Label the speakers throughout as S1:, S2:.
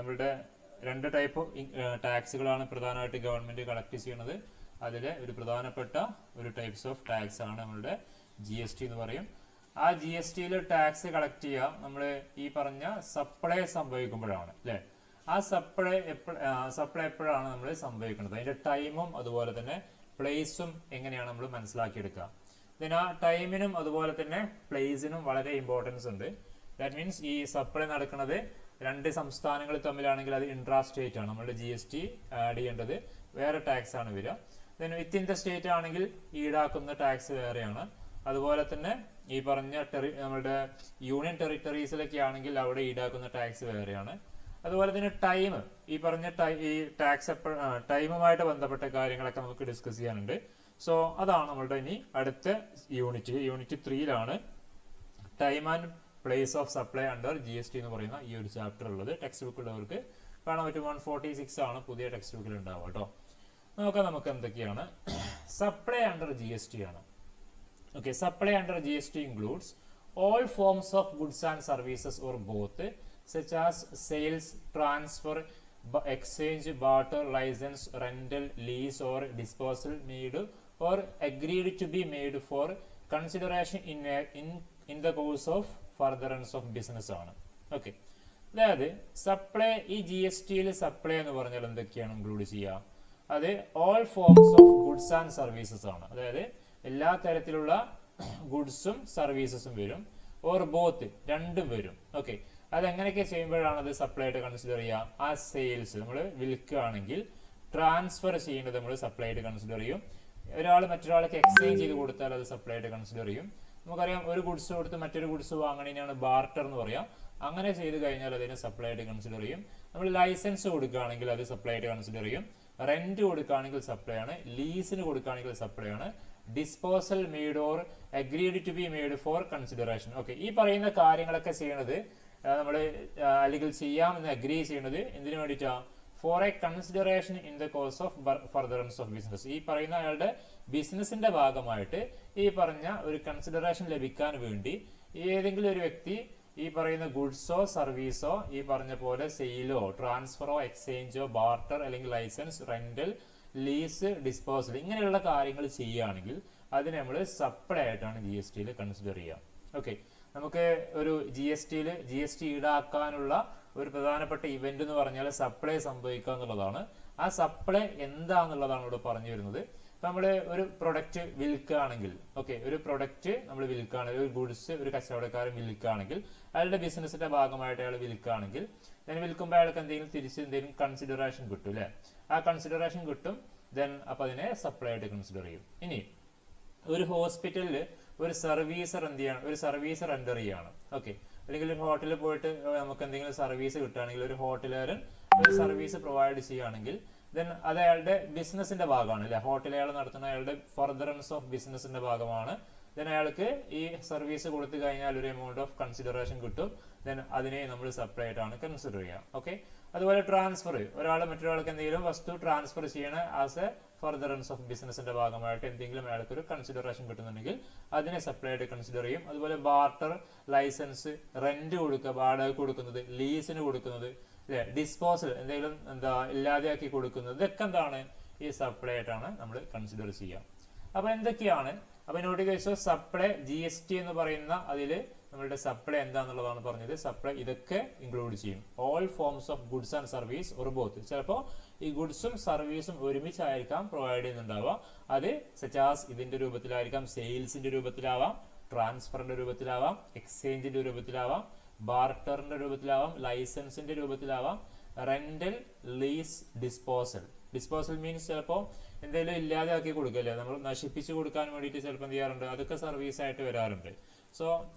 S1: നമ്മളുടെ രണ്ട് ടൈപ്പ് ടാക്സുകളാണ് പ്രധാനമായിട്ട് ഗവൺമെന്റ് കളക്ട് ചെയ്യുന്നത്. അതിലെ ഒരു പ്രധാനപ്പെട്ട ഒരു ടൈപ്സ് ഓഫ് ടാക്സ് ആണ് നമ്മളുടെ GST എന്ന് പറയും. ആ GSTയിൽ ടാക്സ് കളക്ട് ചെയ്യുക നമ്മൾ ഈ പറഞ്ഞ സപ്ലൈ സംഭവിക്കുമ്പോഴാണ് അല്ലേ. ആ സപ്ലൈ എപ്പോഴാണ് നമ്മൾ സംഭവിക്കുന്നത്, അതിന്റെ ടൈമും അതുപോലെ തന്നെ പ്ലേസും എങ്ങനെയാണ് നമ്മൾ മനസ്സിലാക്കിയെടുക്കുക. ആ ടൈമിനും അതുപോലെ തന്നെ പ്ലേസിനും വളരെ ഇമ്പോർട്ടൻസ് ഉണ്ട്. ദാറ്റ് മീൻസ് ഈ സപ്ലൈ നടക്കുന്നത് രണ്ട് സംസ്ഥാനങ്ങൾ തമ്മിലാണെങ്കിൽ അത് ഇൻട്രാ സ്റ്റേറ്റ് ആണ്, നമ്മളുടെ GST ആഡ് ചെയ്യേണ്ടത് വേറെ ടാക്സ് ആണ് വരിക. വിത്തിൻ ദ സ്റ്റേറ്റ് ആണെങ്കിൽ ഈടാക്കുന്ന ടാക്സ് വേറെയാണ്. അതുപോലെ തന്നെ ഈ പറഞ്ഞ നമ്മളുടെ യൂണിയൻ ടെറിട്ടറീസിലൊക്കെ ആണെങ്കിൽ അവിടെ ഈടാക്കുന്ന ടാക്സ് വേറെയാണ്. അതുപോലെ തന്നെ ടൈം, ഈ പറഞ്ഞ ഈ ടാക്സ് ടൈമുമായിട്ട് ബന്ധപ്പെട്ട കാര്യങ്ങളൊക്കെ നമുക്ക് ഡിസ്കസ് ചെയ്യാനുണ്ട്. സോ അതാണ് നമ്മളുടെ ഇനി അടുത്ത യൂണിറ്റ് 3യിലാണ് time and place of supply under GST എന്ന് പറയുന്ന ഈ ഒരു ചാപ്റ്റർ ഉള്ളത്. ടെക്സ്റ്റ് ബുക്ക് ഉള്ളവർക്ക് കാണാൻ പറ്റും. 146 ആണ് പുതിയ ടെക്സ്റ്റ് ബുക്കിൽ ഉണ്ടാവുക കേട്ടോ. നോക്കാം നമുക്ക് എന്തൊക്കെയാണ്. സപ്ലൈ അണ്ടർ GST ആണ്. Okay, supply under GST includes all forms of goods and services or both, such as sales, transfer, exchange, barter, license, rental, lease or disposal made or agreed to be made for consideration in the course of furtherance of business ആണ്. Okay, അതായത് supply, ഈ GSTയിൽ supply എന്ന് പറഞ്ഞാൽ എന്തൊക്കെയാണ് include ചെയ്യുക? അത് all forms of goods and services ആണ്. അതായത് എല്ലാ തരത്തിലുള്ള ഗുഡ്സും സർവീസസും വരും, ഓർ ബോത്ത് രണ്ടും വരും. ഓക്കെ, അതെങ്ങനെയൊക്കെ ചെയ്യുമ്പോഴാണ് അത് സപ്ലൈ ആയിട്ട് കൺസിഡർ ചെയ്യുക? ആ സെയിൽസ് നമ്മൾ വിൽക്കുകയാണെങ്കിൽ ട്രാൻസ്ഫർ ചെയ്യുന്നത് നമ്മൾ സപ്ലൈ ആയിട്ട് കൺസിഡർ ചെയ്യും. ഒരാൾ മറ്റൊരാൾക്ക് എക്സ്ചേഞ്ച് ചെയ്ത് കൊടുത്താൽ അത് സപ്ലൈ ആയിട്ട് കൺസിഡർ ചെയ്യും. നമുക്കറിയാം, ഒരു ഗുഡ്സ് കൊടുത്ത് മറ്റൊരു ഗുഡ്സ് വാങ്ങണതിനാണ് ബാർട്ടർ എന്ന് പറയാം. അങ്ങനെ ചെയ്ത് കഴിഞ്ഞാൽ അതിനെ സപ്ലൈ ആയിട്ട് കൺസിഡർ ചെയ്യും. നമ്മൾ ലൈസൻസ് കൊടുക്കുകയാണെങ്കിൽ അത് സപ്ലൈ ആയിട്ട് കൺസിഡർ ചെയ്യും. റെന്റ് കൊടുക്കുകയാണെങ്കിൽ സപ്ലൈ ആണ്. ലീസിന് കൊടുക്കുകയാണെങ്കിൽ സപ്ലൈ ആണ്. Disposal made or agreed to be made for consideration. Okay, ഈ പറയുന്ന കാര്യങ്ങളൊക്കെ ചെയ്യണത് നമ്മൾ അല്ലെങ്കിൽ ചെയ്യാമെന്ന് അഗ്രി ചെയ്യുന്നത് എന്തിനു വേണ്ടിയിട്ടാണ്? For a consideration in the course of furtherance of business. ഈ പറയുന്ന അയാളുടെ ബിസിനസിന്റെ ഭാഗമായിട്ട് ഈ പറഞ്ഞ ഒരു കൺസിഡറേഷൻ ലഭിക്കാൻ വേണ്ടി ഏതെങ്കിലും ഒരു വ്യക്തി ഈ പറയുന്ന ഗുഡ്സോ സർവീസോ ഈ പറഞ്ഞ പോലെ സെയിലോ ട്രാൻസ്ഫറോ എക്സ്ചേഞ്ചോ ബാർട്ടർ അല്ലെങ്കിൽ ലൈസൻസ്, റെന്റൽ, ലീസ്, ഡിസ്പോസൽ ഇങ്ങനെയുള്ള കാര്യങ്ങൾ ചെയ്യുകയാണെങ്കിൽ അതിനെ നമ്മൾ സപ്ലൈ ആയിട്ടാണ് GSTയിൽ കൺസിഡർ ചെയ്യുക. ഓക്കെ, നമുക്ക് ഒരു GST ഈടാക്കാനുള്ള ഒരു പ്രധാനപ്പെട്ട ഇവന്റ് എന്ന് പറഞ്ഞാൽ സപ്ലൈ സംഭവിക്കുക എന്നുള്ളതാണ്. ആ സപ്ലൈ എന്താന്നുള്ളതാണ് ഇവിടെ പറഞ്ഞു വരുന്നത്. ഇപ്പൊ നമ്മൾ ഒരു പ്രൊഡക്റ്റ് വിൽക്കുകയാണെങ്കിൽ, ഓക്കെ, ഒരു പ്രൊഡക്റ്റ് നമ്മൾ വിൽക്കുകയാണെങ്കിൽ, ഒരു ഗുഡ്സ് ഒരു കച്ചവടക്കാരൻ വിൽക്കുകയാണെങ്കിൽ, അയാളുടെ ബിസിനസിന്റെ ഭാഗമായിട്ട് അയാൾ വിൽക്കുകയാണെങ്കിൽ ദെൻ വിൽക്കുമ്പോൾ അയാൾക്ക് എന്തെങ്കിലും കൺസിഡറേഷൻ കിട്ടും അല്ലെ. ആ കൺസിഡറേഷൻ കിട്ടും. ദെൻ അപ്പൊ അതിനെ സപ്ലൈ ആയിട്ട് കൺസിഡർ ചെയ്യും. ഇനി ഒരു ഹോസ്പിറ്റലിൽ ഒരു സർവീസർ എന്ത് ചെയ്യണം? ഒരു സർവീസർ എൻ്റർ ചെയ്യാണ്. ഓക്കെ, അല്ലെങ്കിൽ ഒരു ഹോട്ടലിൽ പോയിട്ട് നമുക്ക് എന്തെങ്കിലും സർവീസ് കിട്ടുകയാണെങ്കിൽ, ഒരു ഹോട്ടലുകാരൻ ഒരു സർവീസ് പ്രൊവൈഡ് ചെയ്യുകയാണെങ്കിൽ ദെൻ അത് അയാളുടെ ബിസിനസിന്റെ ഭാഗമാണ് അല്ലെ. ഹോട്ടൽ അയാൾ നടത്തുന്ന അയാളുടെ ഫർദറൻസ് ഓഫ് ബിസിനസിന്റെ ഭാഗമാണ്. ദെൻ അയാൾക്ക് ഈ സർവീസ് കൊടുത്തു കഴിഞ്ഞാൽ ഒരു എമൗണ്ട് ഓഫ് കൺസിഡറേഷൻ കിട്ടും. ദെൻ അതിനെ നമ്മൾ സപ്ലൈ ആയിട്ടാണ് കൺസിഡർ ചെയ്യുക. ഓക്കെ, അതുപോലെ ട്രാൻസ്ഫർ, ഒരാൾ മറ്റൊരാൾക്ക് എന്തെങ്കിലും വസ്തു ട്രാൻസ്ഫർ ചെയ്യണ ആസ് എ ഫർദറൻസ് ഓഫ് ബിസിനസിന്റെ ഭാഗമായിട്ട് എന്തെങ്കിലും അയാൾക്ക് ഒരു കൺസിഡറേഷൻ കിട്ടുന്നുണ്ടെങ്കിൽ അതിനെ സപ്ലൈ ആയിട്ട് കൺസിഡർ ചെയ്യും. അതുപോലെ ബാർട്ടർ, ലൈസൻസ്, റെന്റ് കൊടുക്കുക, വാടക കൊടുക്കുന്നത്, ലീസിന് കൊടുക്കുന്നത് അല്ലെ, ഡിസ്പോസൽ എന്തെങ്കിലും ഇല്ലാതെയാക്കി കൊടുക്കുന്നത്, ഇതൊക്കെ എന്താണ്? ഈ സപ്ലൈ ആയിട്ടാണ് നമ്മൾ കൺസിഡർ ചെയ്യുക. അപ്പൊ എന്തൊക്കെയാണ്? അപ്പൊ നോട്ട് ചെയ്ത് സപ്ലൈ GST എന്ന് പറയുന്ന അതിൽ നമ്മളുടെ സപ്ലൈ എന്താന്നുള്ളതാണ് പറഞ്ഞത്. സപ്ലൈ ഇതൊക്കെ ഇൻക്ലൂഡ് ചെയ്യും. All forms of goods and service or both. ചിലപ്പോൾ ഈ ഗുഡ്സും സർവീസും ഒരുമിച്ചായിരിക്കാം പ്രൊവൈഡ് ചെയ്യുന്നുണ്ടാവുക. അത് സച്ചാസ് ഇതിന്റെ രൂപത്തിലായിരിക്കാം, സെയിൽസിന്റെ രൂപത്തിലാവാം, ട്രാൻസ്ഫറിന്റെ രൂപത്തിലാവാം, എക്സ്ചേഞ്ചിന്റെ രൂപത്തിലാവാം, ബാർട്ടറിന്റെ രൂപത്തിലാവാം, ലൈസൻസിന്റെ രൂപത്തിലാവാം, റെന്റൽ, ലീസ്, ഡിസ്പോസൽ മീൻസ് ചിലപ്പോൾ എന്തെങ്കിലും ഇല്ലാതെ ആക്കി കൊടുക്കല്ലേ, നമ്മൾ നശിപ്പിച്ചു കൊടുക്കാൻ വേണ്ടിയിട്ട് ചിലപ്പോൾ എന്ത് ചെയ്യാറുണ്ട്, അതൊക്കെ സർവീസ് ആയിട്ട് വരാറുണ്ട്. സോ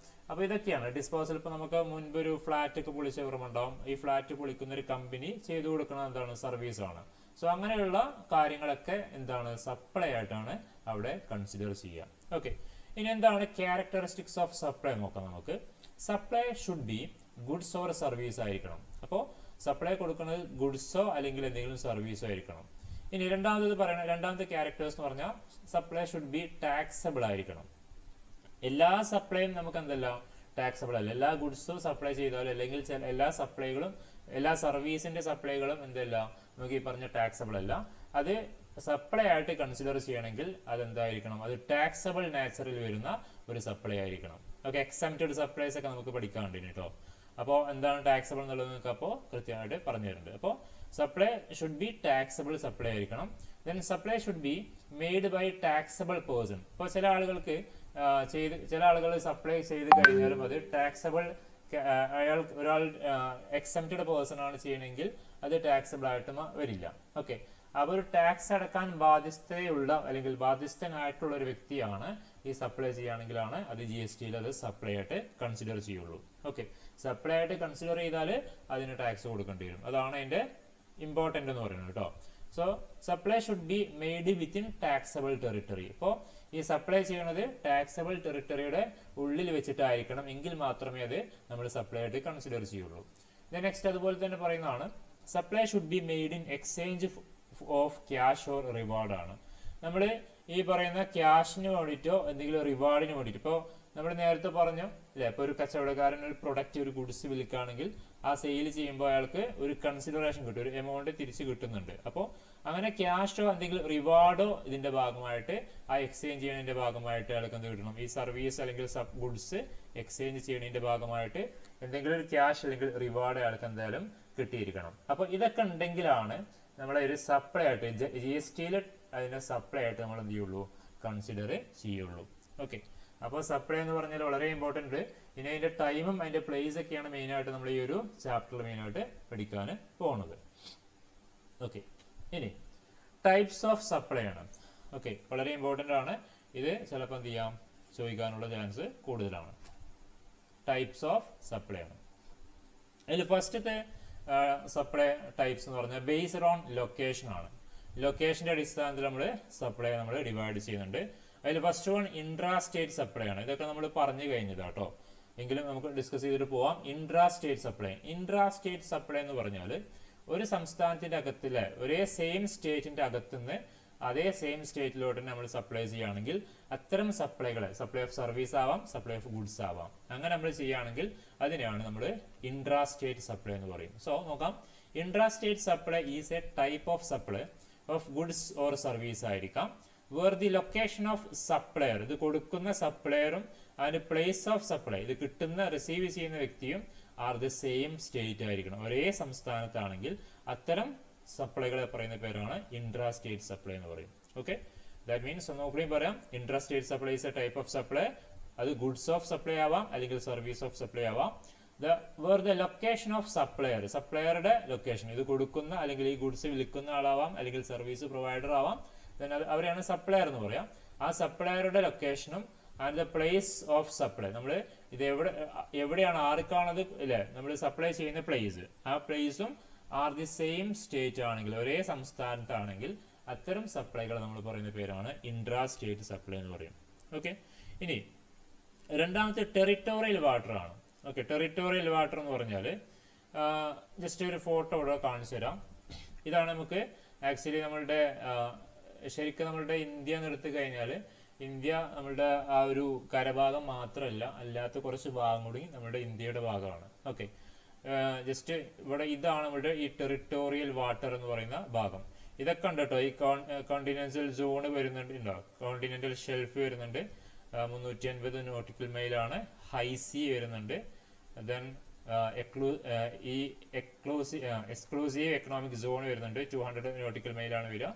S1: അപ്പൊ ഇതൊക്കെയാണ് ഡിസ്പോസൽ. ഇപ്പൊ നമുക്ക് മുൻപ് ഒരു ഫ്ലാറ്റ് ഒക്കെ പൊളിച്ച ഓർമ്മയുണ്ടാവും. ഈ ഫ്ലാറ്റ് പൊളിക്കുന്ന ഒരു കമ്പനി ചെയ്തു കൊടുക്കുന്നത് എന്താണ്? സർവീസ് ആണ്. സോ അങ്ങനെയുള്ള കാര്യങ്ങളൊക്കെ എന്താണ്? സപ്ലൈ ആയിട്ടാണ് അവിടെ കൺസിഡർ ചെയ്യുക. ഓക്കെ, ഇനി എന്താണ് ക്യാരക്ടറിസ്റ്റിക്സ് ഓഫ് സപ്ലൈ നോക്കാം നമുക്ക്. Supply should B goods or service ആയിരിക്കണം. അപ്പോൾ സപ്ലൈ കൊടുക്കുന്നത് ഗുഡ്സോ അല്ലെങ്കിൽ എന്തെങ്കിലും സർവീസോ ആയിരിക്കണം. ഇനി രണ്ടാമത്തെ ക്യാരക്ടേഴ്സ് എന്ന് പറഞ്ഞാൽ സപ്ലൈ ഷുഡ് ബി ടാക്സബിൾ ആയിരിക്കണം. എല്ലാ സപ്ലൈയും നമുക്ക് എന്തല്ല ടാക്സബിൾ അല്ല. എല്ലാ ഗുഡ്സും സപ്ലൈ ചെയ്താലും അല്ലെങ്കിൽ എല്ലാ സപ്ലൈകളും എല്ലാ സർവീസിന്റെ സപ്ലൈകളും എന്തല്ല നമുക്ക് ഈ പറഞ്ഞ ടാക്സബിൾ അല്ല. അത് സപ്ലൈ ആയിട്ട് കൺസിഡർ ചെയ്യണമെങ്കിൽ അതെന്തായിരിക്കണം, അത് ടാക്സബിൾ നാച്ചറിൽ വരുന്ന ഒരു സപ്ലൈ ആയിരിക്കണം. ഓക്കെ, എക്സംപ്റ്റഡ് സപ്ലൈസ് ഒക്കെ നമുക്ക് പഠിക്കാണ്ട് കേട്ടോ. അപ്പോൾ എന്താണ് ടാക്സബിൾ എന്നുള്ളത് നിങ്ങൾക്ക് അപ്പോൾ കൃത്യമായിട്ട് പറഞ്ഞു തരുന്നുണ്ട്. അപ്പോൾ supply should be taxable supply ആയിരിക്കണം. Then supply should be made by taxable person. ഇപ്പോൾ ചില ആളുകൾ സപ്ലൈ ചെയ്ത് കഴിഞ്ഞാലും അത് ടാക്സബിൾ, ഒരാൾ എക്സംപ്റ്റഡ് പേഴ്സൺ ആണ് ചെയ്യണമെങ്കിൽ അത് ടാക്സബിൾ ആയിട്ട് വരില്ല. ഓക്കെ, അപ്പോൾ ഒരു ടാക്സ് അടക്കാൻ ബാധ്യസ്ഥയുള്ള അല്ലെങ്കിൽ ബാധ്യസ്ഥനായിട്ടുള്ള ഒരു വ്യക്തിയാണ് ഈ സപ്ലൈ ചെയ്യുകയാണെങ്കിലാണ് അത് GSTയിൽ അത് സപ്ലൈ ആയിട്ട് കൺസിഡർ ചെയ്യുള്ളൂ. ഓക്കെ, സപ്ലൈ ആയിട്ട് കൺസിഡർ ചെയ്താൽ അതിന് ടാക്സ് കൊടുക്കേണ്ടി വരും. അതാണ് അതിന്റെ ഇമ്പോർട്ടന്റ് എന്ന് പറയുന്നത് കേട്ടോ. So supply should be made within taxable territory. ഇപ്പോൾ ഈ സപ്ലൈ ചെയ്യണത് ടാക്സബിൾ ടെറിട്ടറിയുടെ ഉള്ളിൽ വെച്ചിട്ടായിരിക്കണം, എങ്കിൽ മാത്രമേ അത് നമ്മൾ സപ്ലൈ ആയിട്ട് കൺസിഡർ ചെയ്യുള്ളൂ. നെക്സ്റ്റ് അതുപോലെ തന്നെ പറയുന്നതാണ് supply should be made in exchange of cash or reward ആണ്. നമ്മൾ ഈ പറയുന്ന ക്യാഷിന് വേണ്ടിയിട്ടോ എന്തെങ്കിലും റിവാർഡിന് വേണ്ടിയിട്ട്, ഇപ്പോൾ നമ്മൾ നേരത്തെ പറഞ്ഞു അല്ലെ, ഇപ്പോൾ ഒരു കച്ചവടക്കാരൻ ഒരു പ്രൊഡക്റ്റ്, ഒരു ഗുഡ്സ് വിൽക്കുകയാണെങ്കിൽ ആ സെയിൽ ചെയ്യുമ്പോൾ അയാൾക്ക് ഒരു കൺസിഡറേഷൻ കിട്ടും, ഒരു എമൗണ്ട് തിരിച്ച് കിട്ടുന്നുണ്ട്. അപ്പോൾ അങ്ങനെ ക്യാഷോ എന്തെങ്കിലും റിവാർഡോ ഇതിന്റെ ഭാഗമായിട്ട്, ആ എക്സ്ചേഞ്ച് ചെയ്യുന്നതിന്റെ ഭാഗമായിട്ട് അയാൾക്ക് എന്ത് കിട്ടണം, ഈ സർവീസ് അല്ലെങ്കിൽ സബ് ഗുഡ്സ് എക്സ്ചേഞ്ച് ചെയ്യുന്നതിന്റെ ഭാഗമായിട്ട് എന്തെങ്കിലും ഒരു ക്യാഷ് അല്ലെങ്കിൽ റിവാർഡ് അയാൾക്ക് എന്തായാലും കിട്ടിയിരിക്കണം. അപ്പോൾ ഇതൊക്കെ ഉണ്ടെങ്കിലാണ് നമ്മളെ ഒരു സപ്ലൈ ആയിട്ട് GSTയിൽ അതിനെ സപ്ലൈ ആയിട്ട് നമ്മൾ എന്ത് ചെയ്യുള്ളൂ, കൺസിഡർ ചെയ്യുള്ളൂ. ഓക്കെ, അപ്പോൾ സപ്ലൈ എന്ന് പറഞ്ഞാൽ വളരെ ഇമ്പോർട്ടന്റ്. ഇനി അതിന്റെ ടൈമും അതിന്റെ പ്ലേസ് ഒക്കെയാണ് മെയിൻ ആയിട്ട് നമ്മൾ ഈ ഒരു ചാപ്റ്ററിൽ മെയിൻ ആയിട്ട് പഠിക്കാൻ പോകുന്നത്. ഓക്കെ, ഇനി ടൈപ്സ് ഓഫ് സപ്ലൈ ആണ്. ഓക്കെ, വളരെ ഇമ്പോർട്ടന്റ് ആണ് ഇത്. ചിലപ്പോൾ എന്ത് ചെയ്യാം, ചോദിക്കാനുള്ള ചാൻസ് കൂടുതലാണ്. ടൈപ്സ് ഓഫ് സപ്ലൈ ആണ്. അതിൽ ഫസ്റ്റത്തെ സപ്ലൈ ടൈപ്സ് എന്ന് പറഞ്ഞാൽ ബേസ്ഡ് ഓൺ ലൊക്കേഷൻ ആണ്. ലൊക്കേഷന്റെ അടിസ്ഥാനത്തിൽ നമ്മൾ സപ്ലൈ നമ്മൾ ഡിവൈഡ് ചെയ്യുന്നുണ്ട്. അതിൽ first one intra state supply ആണ്. ഇതൊക്കെ നമ്മൾ പറഞ്ഞു കഴിഞ്ഞത് കേട്ടോ, എങ്കിലും നമുക്ക് ഡിസ്കസ് ചെയ്തിട്ട് പോവാം. ഇൻട്രാ സ്റ്റേറ്റ് സപ്ലൈ എന്ന് പറഞ്ഞാൽ ഒരു സംസ്ഥാനത്തിന്റെ അകത്തിലെ ഒരേ സെയിം സ്റ്റേറ്റിന്റെ അകത്തുനിന്ന് അതേ സെയിം സ്റ്റേറ്റിലോട്ട് നമ്മൾ സപ്ലൈ ചെയ്യുകയാണെങ്കിൽ അത്തരം സപ്ലൈകളെ സപ്ലൈ ഓഫ് സർവീസ് ആവാം, സപ്ലൈ ഓഫ് ഗുഡ്സ് ആവാം, അങ്ങനെ നമ്മൾ ചെയ്യുകയാണെങ്കിൽ അതിനെയാണ് നമ്മൾ ഇൻട്രാ സ്റ്റേറ്റ് സപ്ലൈ എന്ന് പറയും. സോ നോക്കാം, intra state supply is a type of supply of goods or service ആയിരിക്കാം where the location of supplier, ഇത് കൊടുക്കുന്ന സപ്ലയറും അതിന്റെ പ്ലേസ് ഓഫ് സപ്ലൈ, ഇത് കിട്ടുന്ന റിസീവ് ചെയ്യുന്ന വ്യക്തിയും ആർ ദി സെയിം സ്റ്റേറ്റ് ആയിരിക്കണം, ഒരേ സംസ്ഥാനത്താണെങ്കിൽ അത്തരം സപ്ലൈകളെ പറയുന്ന പേരാണ് ഇൻട്രാ സ്റ്റേറ്റ് സപ്ലൈ എന്ന് പറയും. ഓക്കെ, ദാറ്റ് മീൻസ് ഒന്നുകൂടിയും പറയാം, intra state supply is a type of supply. അത് ഗുഡ്സ് ഓഫ് സപ്ലൈ ആവാം അല്ലെങ്കിൽ സർവീസ് ഓഫ് സപ്ലൈ ആവാം. Where the location of supplier, സപ്ലയറുടെ ലൊക്കേഷൻ, ഇത് കൊടുക്കുന്ന അല്ലെങ്കിൽ ഈ ഗുഡ്സ് വിൽക്കുന്ന ആളാവാം അല്ലെങ്കിൽ സർവീസ് പ്രൊവൈഡർ ആവാം, അവരെയാണ് സപ്ലയർ എന്ന് പറയാം. ആ സപ്ലയറുടെ ലൊക്കേഷനും and the place of supply, നമ്മൾ ഇത് എവിടെയാണ് ആർക്കാണത് അല്ലെ നമ്മൾ സപ്ലൈ ചെയ്യുന്ന പ്ലേസ്, ആ പ്ലേസും ആർ ദി സെയിം സ്റ്റേറ്റ് ആണെങ്കിൽ ഒരേ സംസ്ഥാനത്താണെങ്കിൽ അത്തരം സപ്ലൈകൾ നമ്മൾ പറയുന്ന പേരാണ് ഇൻട്രാ സ്റ്റേറ്റ് സപ്ലൈ എന്ന് പറയും. ഓക്കെ, ഇനി രണ്ടാമത്തെ ടെറിട്ടോറിയൽ വാട്ടർ ആണ്. ഓക്കെ, ടെറിട്ടോറിയൽ വാട്ടർ എന്ന് പറഞ്ഞാൽ ജസ്റ്റ് ഒരു ഫോട്ടോ ഇവിടെ കാണിച്ചു തരാം. ഇതാണ് നമുക്ക് ആക്ച്വലി നമ്മളുടെ ശരിക്കും നമ്മളുടെ ഇന്ത്യ എന്ന് എടുത്തു കഴിഞ്ഞാൽ ഇന്ത്യ നമ്മളുടെ ആ ഒരു കരഭാഗം മാത്രമല്ല, അല്ലാത്ത കുറച്ച് ഭാഗം കൂടി നമ്മുടെ ഇന്ത്യയുടെ ഭാഗമാണ്. ഓക്കെ, ജസ്റ്റ് ഇവിടെ ഇതാണ് നമ്മുടെ ഈ ടെറിട്ടോറിയൽ വാട്ടർ എന്ന് പറയുന്ന ഭാഗം. ഇതൊക്കെ ഉണ്ട് കേട്ടോ. ഈ കോണ്ടിനെന്റൽ സോൺ വരുന്നുണ്ട്, കോണ്ടിനെന്റൽ ഷെൽഫ് വരുന്നുണ്ട്, 350 നോട്ടിക്കൽ മൈലാണ്. ഹൈ സീ വരുന്നുണ്ട്, ദെൻ ഈ എക്സ്ക്ലൂസീവ് എക്കണോമിക് സോൺ വരുന്നുണ്ട്, 200 നോട്ടിക്കൽ മൈലാണ് വരിക.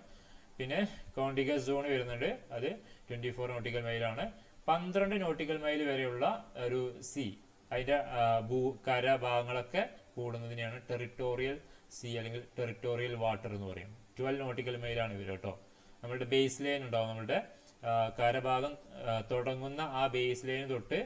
S1: പിന്നെ കോണ്ടിഗസ് സോൺ വരുന്നുണ്ട്, അത് 24 നോട്ടിക്കൽ മൈലാണ്. 12 നോട്ടിക്കൽ മൈൽ വരെയുള്ള ഒരു സീ, അതിന്റെ കരഭാഗങ്ങളൊക്കെ കൂടുന്നതിനെയാണ് ടെറിട്ടോറിയൽ സീ അല്ലെങ്കിൽ ടെറിട്ടോറിയൽ വാട്ടർ എന്ന് പറയും. 12 നോട്ടിക്കൽ മൈലാണ് ഇവർ കേട്ടോ. നമ്മളുടെ ബേസ് ലൈൻ ഉണ്ടാവും, നമ്മളുടെ കരഭാഗം തുടങ്ങുന്ന ആ ബേസ് ലൈൻ തൊട്ട്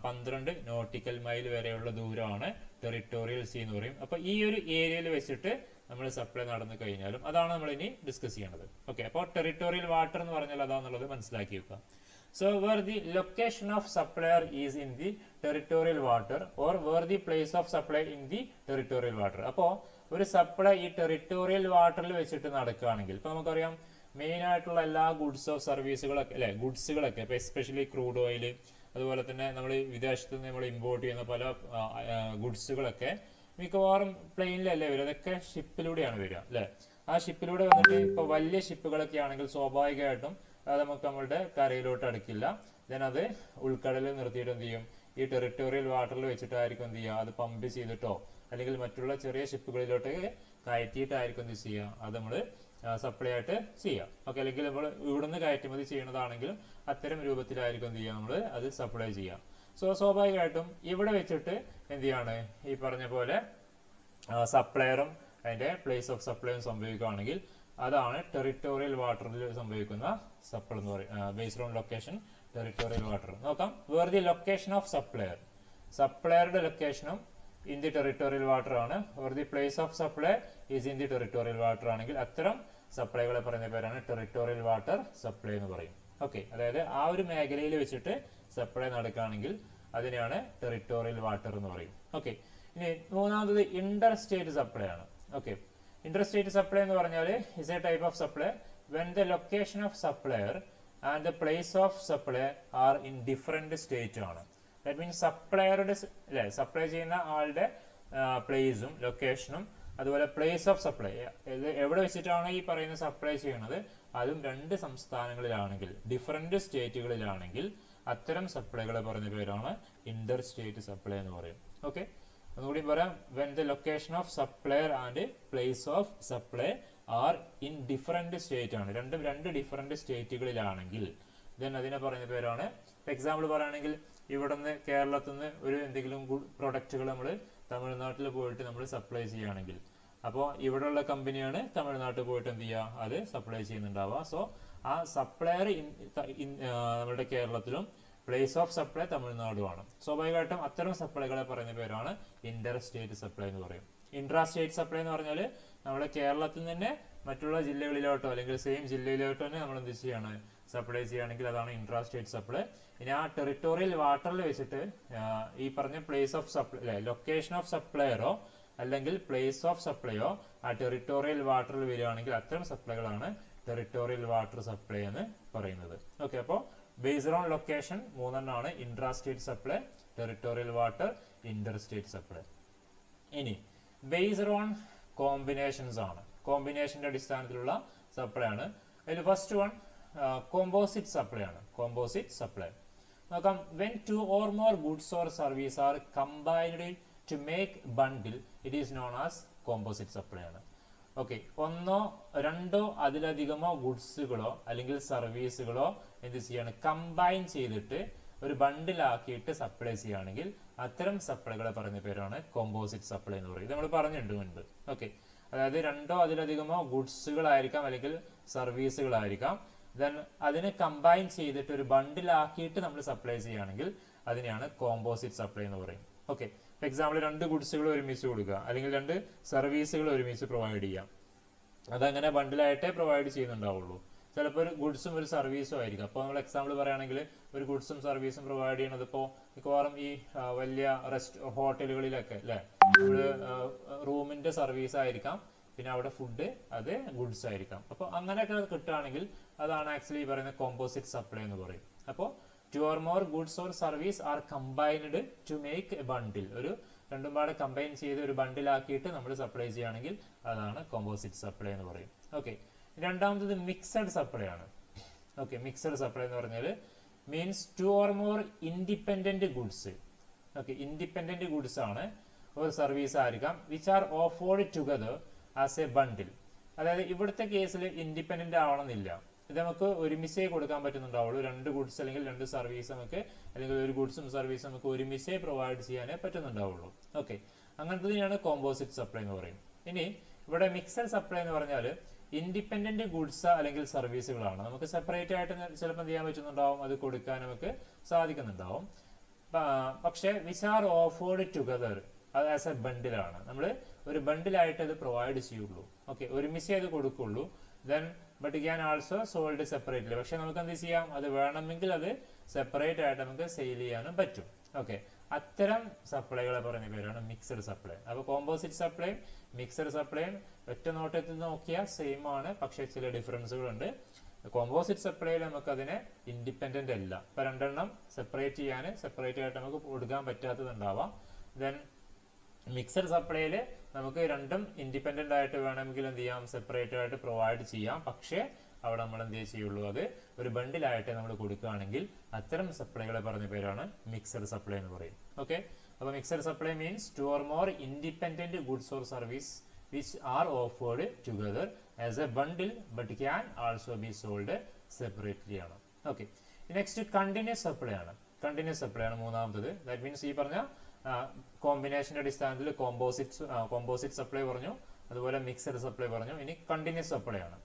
S1: 12 നോട്ടിക്കൽ മൈൽ വരെയുള്ള ദൂരമാണ് ടെറിട്ടോറിയൽ സീ എന്ന് പറയും. അപ്പൊ ഈ ഒരു ഏരിയയിൽ വെച്ചിട്ട് നമ്മൾ സപ്ലൈ നടന്നു കഴിഞ്ഞാലും അതാണ് നമ്മൾ ഇനി ഡിസ്കസ് ചെയ്യേണ്ടത്. ഓക്കെ, അപ്പോൾ ടെറിട്ടോറിയൽ വാട്ടർ എന്ന് പറഞ്ഞാൽ അതാന്നുള്ളത് മനസ്സിലാക്കി വെക്കുക. So where the location of supplier is in the territorial water or where the place of supply in the territorial water. അപ്പോൾ ഒരു സപ്ലൈ ഈ ടെറിട്ടോറിയൽ വാട്ടറിൽ വെച്ചിട്ട് നടക്കുകയാണെങ്കിൽ ഇപ്പൊ നമുക്കറിയാം മെയിൻ ആയിട്ടുള്ള എല്ലാ ഗുഡ്സ് ഓഫ് സർവീസുകളൊക്കെ അല്ലെ, ഗുഡ്സുകളൊക്കെ ഇപ്പൊ എസ്പെഷ്യലി ക്രൂഡ് ഓയിൽ, അതുപോലെ തന്നെ നമ്മൾ വിദേശത്ത് നിന്ന് നമ്മൾ ഇമ്പോർട്ട് ചെയ്യുന്ന പല ഗുഡ്സുകളൊക്കെ മിക്കവാറും പ്ലെയിനിലല്ലേ വരിക, അതൊക്കെ ഷിപ്പിലൂടെയാണ് വരിക അല്ലെ. ആ ഷിപ്പിലൂടെ വന്നിട്ട് ഇപ്പൊ വലിയ ഷിപ്പുകളൊക്കെ ആണെങ്കിൽ സ്വാഭാവികമായിട്ടും അത് നമുക്ക് നമ്മളുടെ കരയിലോട്ട് അടുക്കില്ല. ദെൻ അത് ഉൾക്കടലിൽ നിർത്തിയിട്ട് എന്ത് ചെയ്യും, ഈ ടെറിട്ടോറിയൽ വാട്ടറിൽ വെച്ചിട്ടായിരിക്കും എന്ത് ചെയ്യുക, അത് പമ്പ് ചെയ്തിട്ടോ അല്ലെങ്കിൽ മറ്റുള്ള ചെറിയ ഷിപ്പുകളിലോട്ട് കയറ്റിയിട്ടായിരിക്കും എന്ത് ചെയ്യുക, അത് നമ്മൾ സപ്ലൈ ആയിട്ട് ചെയ്യാം. ഓക്കെ, അല്ലെങ്കിൽ നമ്മൾ ഇവിടുന്ന് കയറ്റുമതി ചെയ്യുന്നതാണെങ്കിലും അത്തരം രൂപത്തിലായിരിക്കും എന്ത് ചെയ്യുക, നമ്മൾ അത് സപ്ലൈ ചെയ്യാം. സോ സ്വാഭാവികമായിട്ടും ഇവിടെ വെച്ചിട്ട് എന്ത് ചെയ്യാണ്, ഈ പറഞ്ഞ പോലെ സപ്ലയറും അതിന്റെ പ്ലേസ് ഓഫ് സപ്ലൈയും സംഭവിക്കുകയാണെങ്കിൽ അതാണ് ടെറിട്ടോറിയൽ വാട്ടറിൽ സംഭവിക്കുന്ന സപ്ലൈ എന്ന് പറയും. Based on location territorial water. നോക്കാം, where the location of supplier, സപ്ലയറുടെ ലൊക്കേഷനും ഇൻ ദി ടെറിട്ടോറിയൽ വാട്ടർ ആണ്. Where the place of supply is in the territorial water ആണെങ്കിൽ അത്തരം സപ്ലൈകളെ പറയുന്ന പേരാണ് ടെറിട്ടോറിയൽ വാട്ടർ സപ്ലൈ എന്ന് പറയും. ഓക്കെ, അതായത് ആ ഒരു മേഖലയിൽ വെച്ചിട്ട് സപ്ലൈ നടക്കുകയാണെങ്കിൽ അതിനെയാണ് ടെറിട്ടോറിയൽ വാട്ടർ എന്ന് പറയും. ഓക്കെ, ഇനി മൂന്നാമത് ഇന്റർ സ്റ്റേറ്റ് സപ്ലൈ ആണ്. ഓക്കെ, ഇന്റർ സ്റ്റേറ്റ് സപ്ലൈ എന്ന് പറഞ്ഞാൽ is a type of supply when the location of supplier and the place of supply are in different state ആണ്. ദാറ്റ് മീൻസ് സപ്ലയറുടെ അല്ലെ, supply ചെയ്യുന്ന ആളുടെ പ്ലേസും ലൊക്കേഷനും അതുപോലെ പ്ലേസ് ഓഫ് സപ്ലൈ എവിടെ വെച്ചിട്ടാണ് ഈ പറയുന്ന സപ്ലൈ ചെയ്യുന്നത് അതും രണ്ട് സംസ്ഥാനങ്ങളിലാണെങ്കിൽ, ഡിഫറെന്റ് സ്റ്റേറ്റുകളിലാണെങ്കിൽ അത്തരം സപ്ലൈകളെ പറയുന്ന പേരാണ് ഇന്റർ സ്റ്റേറ്റ് സപ്ലൈ എന്ന് പറയും. ഓക്കെ, ഒന്നുകൂടി പറയാം, when the location of supplier and place of supply are in different state ആണ്, രണ്ടും രണ്ട് ഡിഫറെന്റ് സ്റ്റേറ്റുകളിലാണെങ്കിൽ ദെൻ അതിനെ പറയുന്ന പേരാണ്. എക്സാമ്പിൾ പറയുകയാണെങ്കിൽ ഇവിടുന്ന് കേരളത്തിൽ നിന്ന് ഒരു എന്തെങ്കിലും പ്രൊഡക്റ്റുകൾ നമ്മൾ തമിഴ്നാട്ടിൽ പോയിട്ട് നമ്മൾ സപ്ലൈ ചെയ്യുകയാണെങ്കിൽ അപ്പോൾ ഇവിടെയുള്ള കമ്പനിയാണ് തമിഴ്നാട്ടിൽ പോയിട്ട് എന്ത് ചെയ്യുക, അത് സപ്ലൈ ചെയ്യുന്നുണ്ടാവുക. സോ ആ സപ്ലയർ നമ്മുടെ കേരളത്തിലും പ്ലേസ് ഓഫ് സപ്ലൈ തമിഴ്നാടുമാണ്. സ്വാഭാവികമായിട്ടും അത്തരം സപ്ലൈകളെ പറയുന്ന പേരാണ് ഇന്റർ സ്റ്റേറ്റ് സപ്ലൈ എന്ന് പറയും. ഇൻട്രാ സ്റ്റേറ്റ് സപ്ലൈ എന്ന് പറഞ്ഞാൽ നമ്മുടെ കേരളത്തിൽ തന്നെ മറ്റുള്ള ജില്ലകളിലോട്ടോ അല്ലെങ്കിൽ സെയിം ജില്ലയിലോട്ടോ തന്നെ നമ്മൾ എന്ത് ചെയ്യാണ്, സപ്ലൈ ചെയ്യുകയാണെങ്കിൽ അതാണ് ഇൻട്രാ സ്റ്റേറ്റ് സപ്ലൈ. ഇനി ആ ടെറിട്ടോറിയൽ വാട്ടറിൽ വെച്ചിട്ട് ഈ പറഞ്ഞ place of supply location of സപ്ലയറോ അല്ലെങ്കിൽ പ്ലേസ് ഓഫ് സപ്ലൈയോ ആ ടെറിട്ടോറിയൽ വാട്ടറിൽ വരികയാണെങ്കിൽ അത്തരം സപ്ലൈകളാണ് ടെറിട്ടോറിയൽ വാട്ടർ സപ്ലൈ എന്ന് പറയുന്നത്. ഓക്കെ, അപ്പോൾ ബേസ്ഡ് ഓൺ ലൊക്കേഷൻ മൂന്നെണ്ണമാണ് intra state supply, territorial water, inter state supply. ഇനി ബേസ്ഡ് ഓൺ കോമ്പിനേഷൻസ് ആണ്, കോമ്പിനേഷന്റെ അടിസ്ഥാനത്തിലുള്ള സപ്ലൈ ആണ്. അതിൽ ഫസ്റ്റ് വൺ കോമ്പോസിറ്റ് സപ്ലൈ ആണ്. കോമ്പോസിറ്റ് സപ്ലൈ നോക്കാം, when two or more goods or service are combined to make bundle it is known as composite supply ആണ്. Okay, ഒന്നോ രണ്ടോ അതിലധികമോ ഗുഡ്സുകളോ അല്ലെങ്കിൽ സർവീസുകളോ എന്ത് ചെയ്യാണ്, കമ്പൈൻ ചെയ്തിട്ട് ഒരു ബണ്ടിലാക്കിയിട്ട് സപ്ലൈ ചെയ്യുകയാണെങ്കിൽ അത്തരം സപ്ലൈകളെ പറയുന്ന പേരാണ് കോമ്പോസിറ്റ് സപ്ലൈ എന്ന് പറയും. ഇത് നമ്മൾ പറഞ്ഞിട്ടുണ്ട് മുൻപ്. ഓക്കെ, അതായത് രണ്ടോ അതിലധികമോ ഗുഡ്സുകളായിരിക്കാം അല്ലെങ്കിൽ സർവീസുകളായിരിക്കാം, ദെൻ അതിനെ കമ്പൈൻ ചെയ്തിട്ട് ഒരു ബണ്ടിലാക്കിയിട്ട് നമ്മൾ സപ്ലൈ ചെയ്യുകയാണെങ്കിൽ അതിനെയാണ് കോമ്പോസിറ്റ് സപ്ലൈ എന്ന് പറയും. ഓക്കെ, ഫോർ എക്സാമ്പിൾ രണ്ട് ഗുഡ്സുകൾ ഒരുമിച്ച് കൊടുക്കുക അല്ലെങ്കിൽ രണ്ട് സർവീസുകൾ ഒരുമിച്ച് പ്രൊവൈഡ് ചെയ്യാം. അതങ്ങനെ ബണ്ടിലായിട്ടേ പ്രൊവൈഡ് ചെയ്യുന്നുണ്ടാവുള്ളൂ. ചിലപ്പോൾ ഒരു ഗുഡ്സും ഒരു സർവീസും ആയിരിക്കും. അപ്പോൾ നമ്മൾ എക്സാമ്പിൾ പറയുകയാണെങ്കിൽ ഒരു ഗുഡ്സും സർവീസും പ്രൊവൈഡ് ചെയ്യുന്നത് ഇപ്പോൾ മിക്കവാറും ഈ വലിയ ഹോട്ടലുകളിലൊക്കെ അല്ലേ, നമ്മൾ റൂമിന്റെ സർവീസ് ആയിരിക്കാം, പിന്നെ അവിടെ ഫുഡ് അത് ഗുഡ്സ് ആയിരിക്കാം. അപ്പോൾ അങ്ങനെയൊക്കെ കിട്ടുകയാണെങ്കിൽ അതാണ് ആക്ച്വലി പറയുന്ന കോമ്പോസിറ്റ് സപ്ലൈ എന്ന് പറയും. അപ്പോൾ two or more goods or service are combined to make a bundle, ഒരു രണ്ടും പാടെ കമ്പൈൻ ചെയ്ത് ഒരു ബണ്ടിലാക്കിയിട്ട് നമ്മൾ സപ്ലൈ ചെയ്യുകയാണെങ്കിൽ അതാണ് കോമ്പോസിറ്റ് സപ്ലൈ എന്ന് പറയും. ഓക്കെ, രണ്ടാമത്തത് മിക്സഡ് സപ്ലൈ ആണ്. ഓക്കെ, മിക്സഡ് സപ്ലൈ എന്ന് പറഞ്ഞാൽ means to or more independent goods. Okay, independent goods ആണ് ഒരു സർവീസ് ആയിരിക്കാം which are offered together as a bundle. അതായത് ഇവിടുത്തെ കേസിൽ ഇൻഡിപെൻഡന്റ് ആവണമെന്നില്ല, ഇത് നമുക്ക് ഒരുമിച്ചേ കൊടുക്കാൻ പറ്റുന്നുണ്ടാവുള്ളൂ. രണ്ട് ഗുഡ്സ് അല്ലെങ്കിൽ രണ്ട് സർവീസ് നമുക്ക് അല്ലെങ്കിൽ ഒരു ഗുഡ്സും സർവീസും നമുക്ക് ഒരുമിച്ചേ പ്രൊവൈഡ് ചെയ്യാനേ പറ്റുന്നുണ്ടാവുള്ളൂ. ഓക്കെ, അങ്ങനത്തതിനാണ് കോമ്പോസിറ്റ് സപ്ലൈ എന്ന് പറയും. ഇനി ഇവിടെ മിക്സഡ് സപ്ലൈ എന്ന് പറഞ്ഞാൽ ഇൻഡിപെൻഡന്റ് ഗുഡ്സ് അല്ലെങ്കിൽ സർവീസുകളാണ്, നമുക്ക് സെപ്പറേറ്റ് ആയിട്ട് ചിലപ്പോൾ ചെയ്യാൻ പറ്റുന്നുണ്ടാവും, അത് കൊടുക്കാൻ നമുക്ക് സാധിക്കുന്നുണ്ടാവും. പക്ഷെ വിച്ച് ആർ ഓഫേർഡ് ടുഗദർ അത് ആസ് എ ബണ്ടിലാണ്, നമ്മൾ ഒരു ബണ്ടിലായിട്ട് അത് പ്രൊവൈഡ് ചെയ്യുള്ളൂ. ഓക്കെ, ഒരുമിച്ചേ അത് കൊടുക്കുള്ളൂ. Then but can also sold separately, പക്ഷെ നമുക്ക് എന്ത് ചെയ്യാം, അത് വേണമെങ്കിൽ അത് സെപ്പറേറ്റ് ആയിട്ട് നമുക്ക് സെയിൽ ചെയ്യാനും പറ്റും. ഓക്കെ, അത്തരം സപ്ലൈകളെ പറയുന്ന പേരാണ് മിക്സഡ് സപ്ലൈ. അപ്പോൾ കോമ്പോസിറ്റ് സപ്ലൈയും മിക്സഡ് സപ്ലൈയും ഒറ്റ നോട്ടത്തിൽ നോക്കിയാൽ സെയിം ആണ്, പക്ഷെ ചില ഡിഫറൻസുകളുണ്ട്. കോമ്പോസിറ്റ് സപ്ലൈയിൽ നമുക്ക് അതിനെ ഇൻഡിപെൻഡന്റ് അല്ല, ഇപ്പൊ രണ്ടെണ്ണം സെപ്പറേറ്റ് ചെയ്യാൻ സെപ്പറേറ്റ് ആയിട്ട് നമുക്ക് കൊടുക്കാൻ പറ്റാത്തതുണ്ടാവാം. ദെൻ മിക്സഡ് സപ്ലൈയിൽ നമുക്ക് രണ്ടും ഇൻഡിപെൻഡന്റ് ആയിട്ട് വേണമെങ്കിൽ എന്ത് ചെയ്യാം, സെപ്പറേറ്റ് ആയിട്ട് പ്രൊവൈഡ് ചെയ്യാം. പക്ഷേ അവിടെ നമ്മൾ എന്ത് ചെയ്യുള്ളൂ, അത് ഒരു ബണ്ടിലായിട്ട് നമ്മൾ കൊടുക്കുകയാണെങ്കിൽ അത്തരം സപ്ലൈകളെ പറഞ്ഞ പേരാണ് മിക്സഡ് സപ്ലൈ എന്ന് പറയും. ഓക്കെ, അപ്പോൾ mixed supply means 2 or more independent goods or service which are offered together as a bundle but can also be sold separately ആണ്. ഓക്കെ, നെക്സ്റ്റ് കണ്ടിന്യൂസ് സപ്ലൈ ആണ്. കണ്ടിന്യൂസ് സപ്ലൈ ആണ് മൂന്നാമത്തത്. That means ഈ പറഞ്ഞ കോമ്പിനേഷന്റെ അടിസ്ഥാനത്തിൽ composite supply പറഞ്ഞു, അതുപോലെ mixed supply പറഞ്ഞു. ഇനി കണ്ടിന്യൂസ് സപ്ലൈ ആണ്.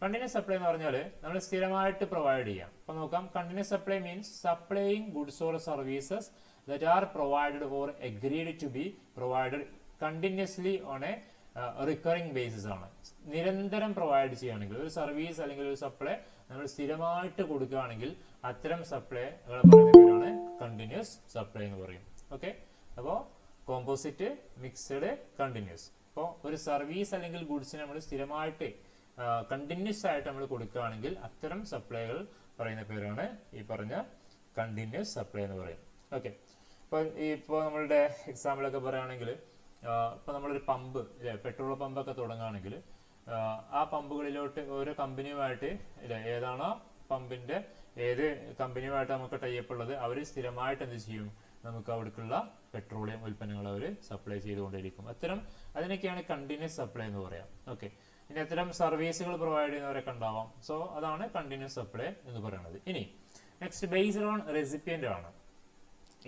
S1: കണ്ടിന്യൂസ് സപ്ലൈ എന്ന് പറഞ്ഞാൽ നമ്മൾ സ്ഥിരമായിട്ട് പ്രൊവൈഡ് ചെയ്യാം. അപ്പൊ നോക്കാം, continuous supply means supplying goods or services that are provided or agreed to be provided continuously on a recurring basis ആണ്. നിരന്തരം പ്രൊവൈഡ് ചെയ്യുകയാണെങ്കിൽ ഒരു സർവീസ് അല്ലെങ്കിൽ ഒരു സപ്ലൈ നമ്മൾ സ്ഥിരമായിട്ട് കൊടുക്കുകയാണെങ്കിൽ അത്തരം സപ്ലൈകളെ പറയുന്ന പേരാണ് കണ്ടിന്യൂസ് സപ്ലൈ എന്ന് പറയും. ഓക്കെ, അപ്പോൾ കോമ്പോസിറ്റ്, മിക്സഡ്, കണ്ടിന്യൂസ്. അപ്പോൾ ഒരു സർവീസ് അല്ലെങ്കിൽ ഗുഡ്സിന് നമ്മൾ സ്ഥിരമായിട്ട് കണ്ടിന്യൂസ് ആയിട്ട് നമ്മൾ കൊടുക്കുകയാണെങ്കിൽ അത്തരം സപ്ലൈകൾ പറയുന്ന പേരാണ് ഈ പറഞ്ഞ കണ്ടിന്യൂസ് സപ്ലൈ എന്ന് പറയും. ഓക്കെ, ഇപ്പോൾ നമ്മളുടെ എക്സാമ്പിളൊക്കെ പറയുകയാണെങ്കിൽ ഇപ്പോൾ നമ്മളൊരു പമ്പ്, പെട്രോൾ പമ്പൊക്കെ തുടങ്ങുകയാണെങ്കിൽ ആ പമ്പുകളിലോട്ട് ഓരോ കമ്പനിയുമായിട്ട് ഏതാണോ പമ്പിന്റെ ഏത് കമ്പനിയുമായിട്ട് നമുക്ക് ടൈപ്പ് ഉള്ളത് അവർ സ്ഥിരമായിട്ട് എന്ത് ചെയ്യും, നമുക്ക് അവിടേക്കുള്ള പെട്രോളിയം ഉൽപ്പന്നങ്ങൾ അവർ സപ്ലൈ ചെയ്തുകൊണ്ടിരിക്കും. അതിനൊക്കെയാണ് കണ്ടിന്യൂസ് സപ്ലൈ എന്ന് പറയാം. ഓക്കെ, ഇനി അത്തരം സർവീസുകൾ പ്രൊവൈഡ് ചെയ്യുന്നവരൊക്കെ ഉണ്ടാവാം. സോ അതാണ് കണ്ടിന്യൂസ് സപ്ലൈ എന്ന് പറയുന്നത്. ഇനി നെക്സ്റ്റ് ബേസ്ഡ് ഓൺ റെസിപ്പിയന്റ് ആണ്.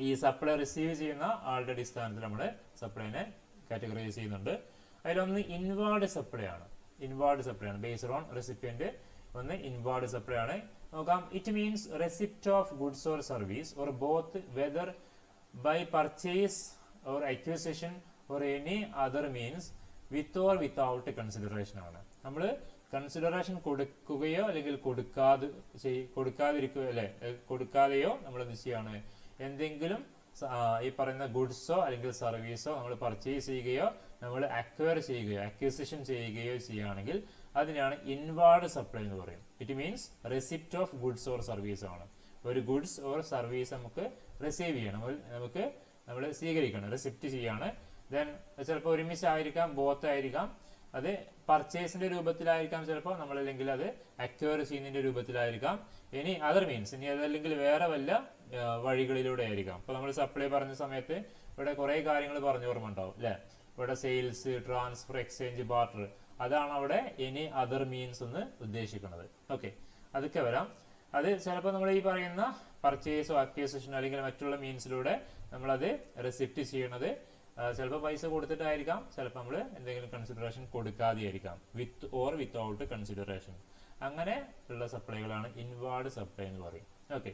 S1: ഈ സപ്ലൈ റിസീവ് ചെയ്യുന്ന ആളുടെ അടിസ്ഥാനത്തിൽ നമ്മൾ സപ്ലൈനെ കാറ്റഗറൈസ് ചെയ്യുന്നുണ്ട്. അതിലൊന്ന് ഇൻവാർഡ് സപ്ലൈ ആണ്. ഇൻവാർഡ് സപ്ലൈ ആണ് ബേസ്ഡ് ഓൺ റെസിപ്പിയന്റ്. ഒന്ന് ഇൻവാർഡ് സപ്ലൈ ആണ്. നോക്കാം, it means receipt of goods or service or both whether by purchase or acquisition or any other means with or without consideration ആണ്. നമ്മൾ consideration കൊടുക്കുകയോ അല്ലെങ്കിൽ കൊടുക്കാതെയോ നമ്മൾ എന്ത് ചെയ്യാണ്, എന്തെങ്കിലും ഈ പറയുന്ന ഗുഡ്സോ അല്ലെങ്കിൽ സർവീസോ നമ്മൾ പർച്ചേസ് ചെയ്യുകയോ നമ്മൾ അക്വയർ ചെയ്യുകയോ അക്വിസിഷൻ ചെയ്യുകയോ ചെയ്യുകയാണെങ്കിൽ അതിനാണ് ഇൻവാർഡ് സപ്ലൈ എന്ന് പറയും. It means receipt of goods or service ആണ്. ഒരു ഗുഡ്സ് ഓർ സർവീസ് നമുക്ക് റിസീവ് ചെയ്യണം, നമുക്ക് നമ്മൾ സ്വീകരിക്കണം, റെസിപ്റ്റ് ചെയ്യാണ്. ദെൻ ചിലപ്പോൾ ഒരുമിച്ചായിരിക്കാം, ബോത്ത് ആയിരിക്കാം, അത് പർച്ചേസിന്റെ രൂപത്തിലായിരിക്കാം ചിലപ്പോൾ, നമ്മളല്ലെങ്കിൽ അത് അക്വയർ ചെയ്യുന്നതിന്റെ രൂപത്തിലായിരിക്കാം. ഇനി അതർ മീൻസ്, ഇനി അതല്ലെങ്കിൽ വേറെ വല്ല വഴികളിലൂടെ ആയിരിക്കാം. അപ്പൊ നമ്മൾ സപ്ലൈ പറഞ്ഞ സമയത്ത് ഇവിടെ കുറെ കാര്യങ്ങൾ പറഞ്ഞു ഓർമ്മ ഉണ്ടാവും അല്ലെ. ഇവിടെ സെയിൽസ്, ട്രാൻസ്ഫർ, എക്സ്ചേഞ്ച്, ബാർട്ടർ, അതാണ് അവിടെ എനി അതർ മീൻസ് എന്ന് ഉദ്ദേശിക്കുന്നത്. ഓക്കെ, അതൊക്കെ വരാം. അത് ചിലപ്പോൾ നമ്മൾ ഈ പറയുന്ന പർച്ചേസോ അക്വിസിഷനോ അല്ലെങ്കിൽ മറ്റുള്ള മീൻസിലൂടെ നമ്മളത് റെസിപ്റ്റ് ചെയ്യണത് ചിലപ്പോൾ പൈസ കൊടുത്തിട്ടായിരിക്കാം, ചിലപ്പോൾ നമ്മൾ എന്തെങ്കിലും കൺസിഡറേഷൻ കൊടുക്കാതെയായിരിക്കാം, വിത്ത് ഓർ വിത്തൗട്ട് കൺസിഡറേഷൻ. അങ്ങനെ ഉള്ള സപ്ലൈകളാണ് ഇൻവാർഡ് സപ്ലൈ എന്ന് പറയും. ഓക്കെ,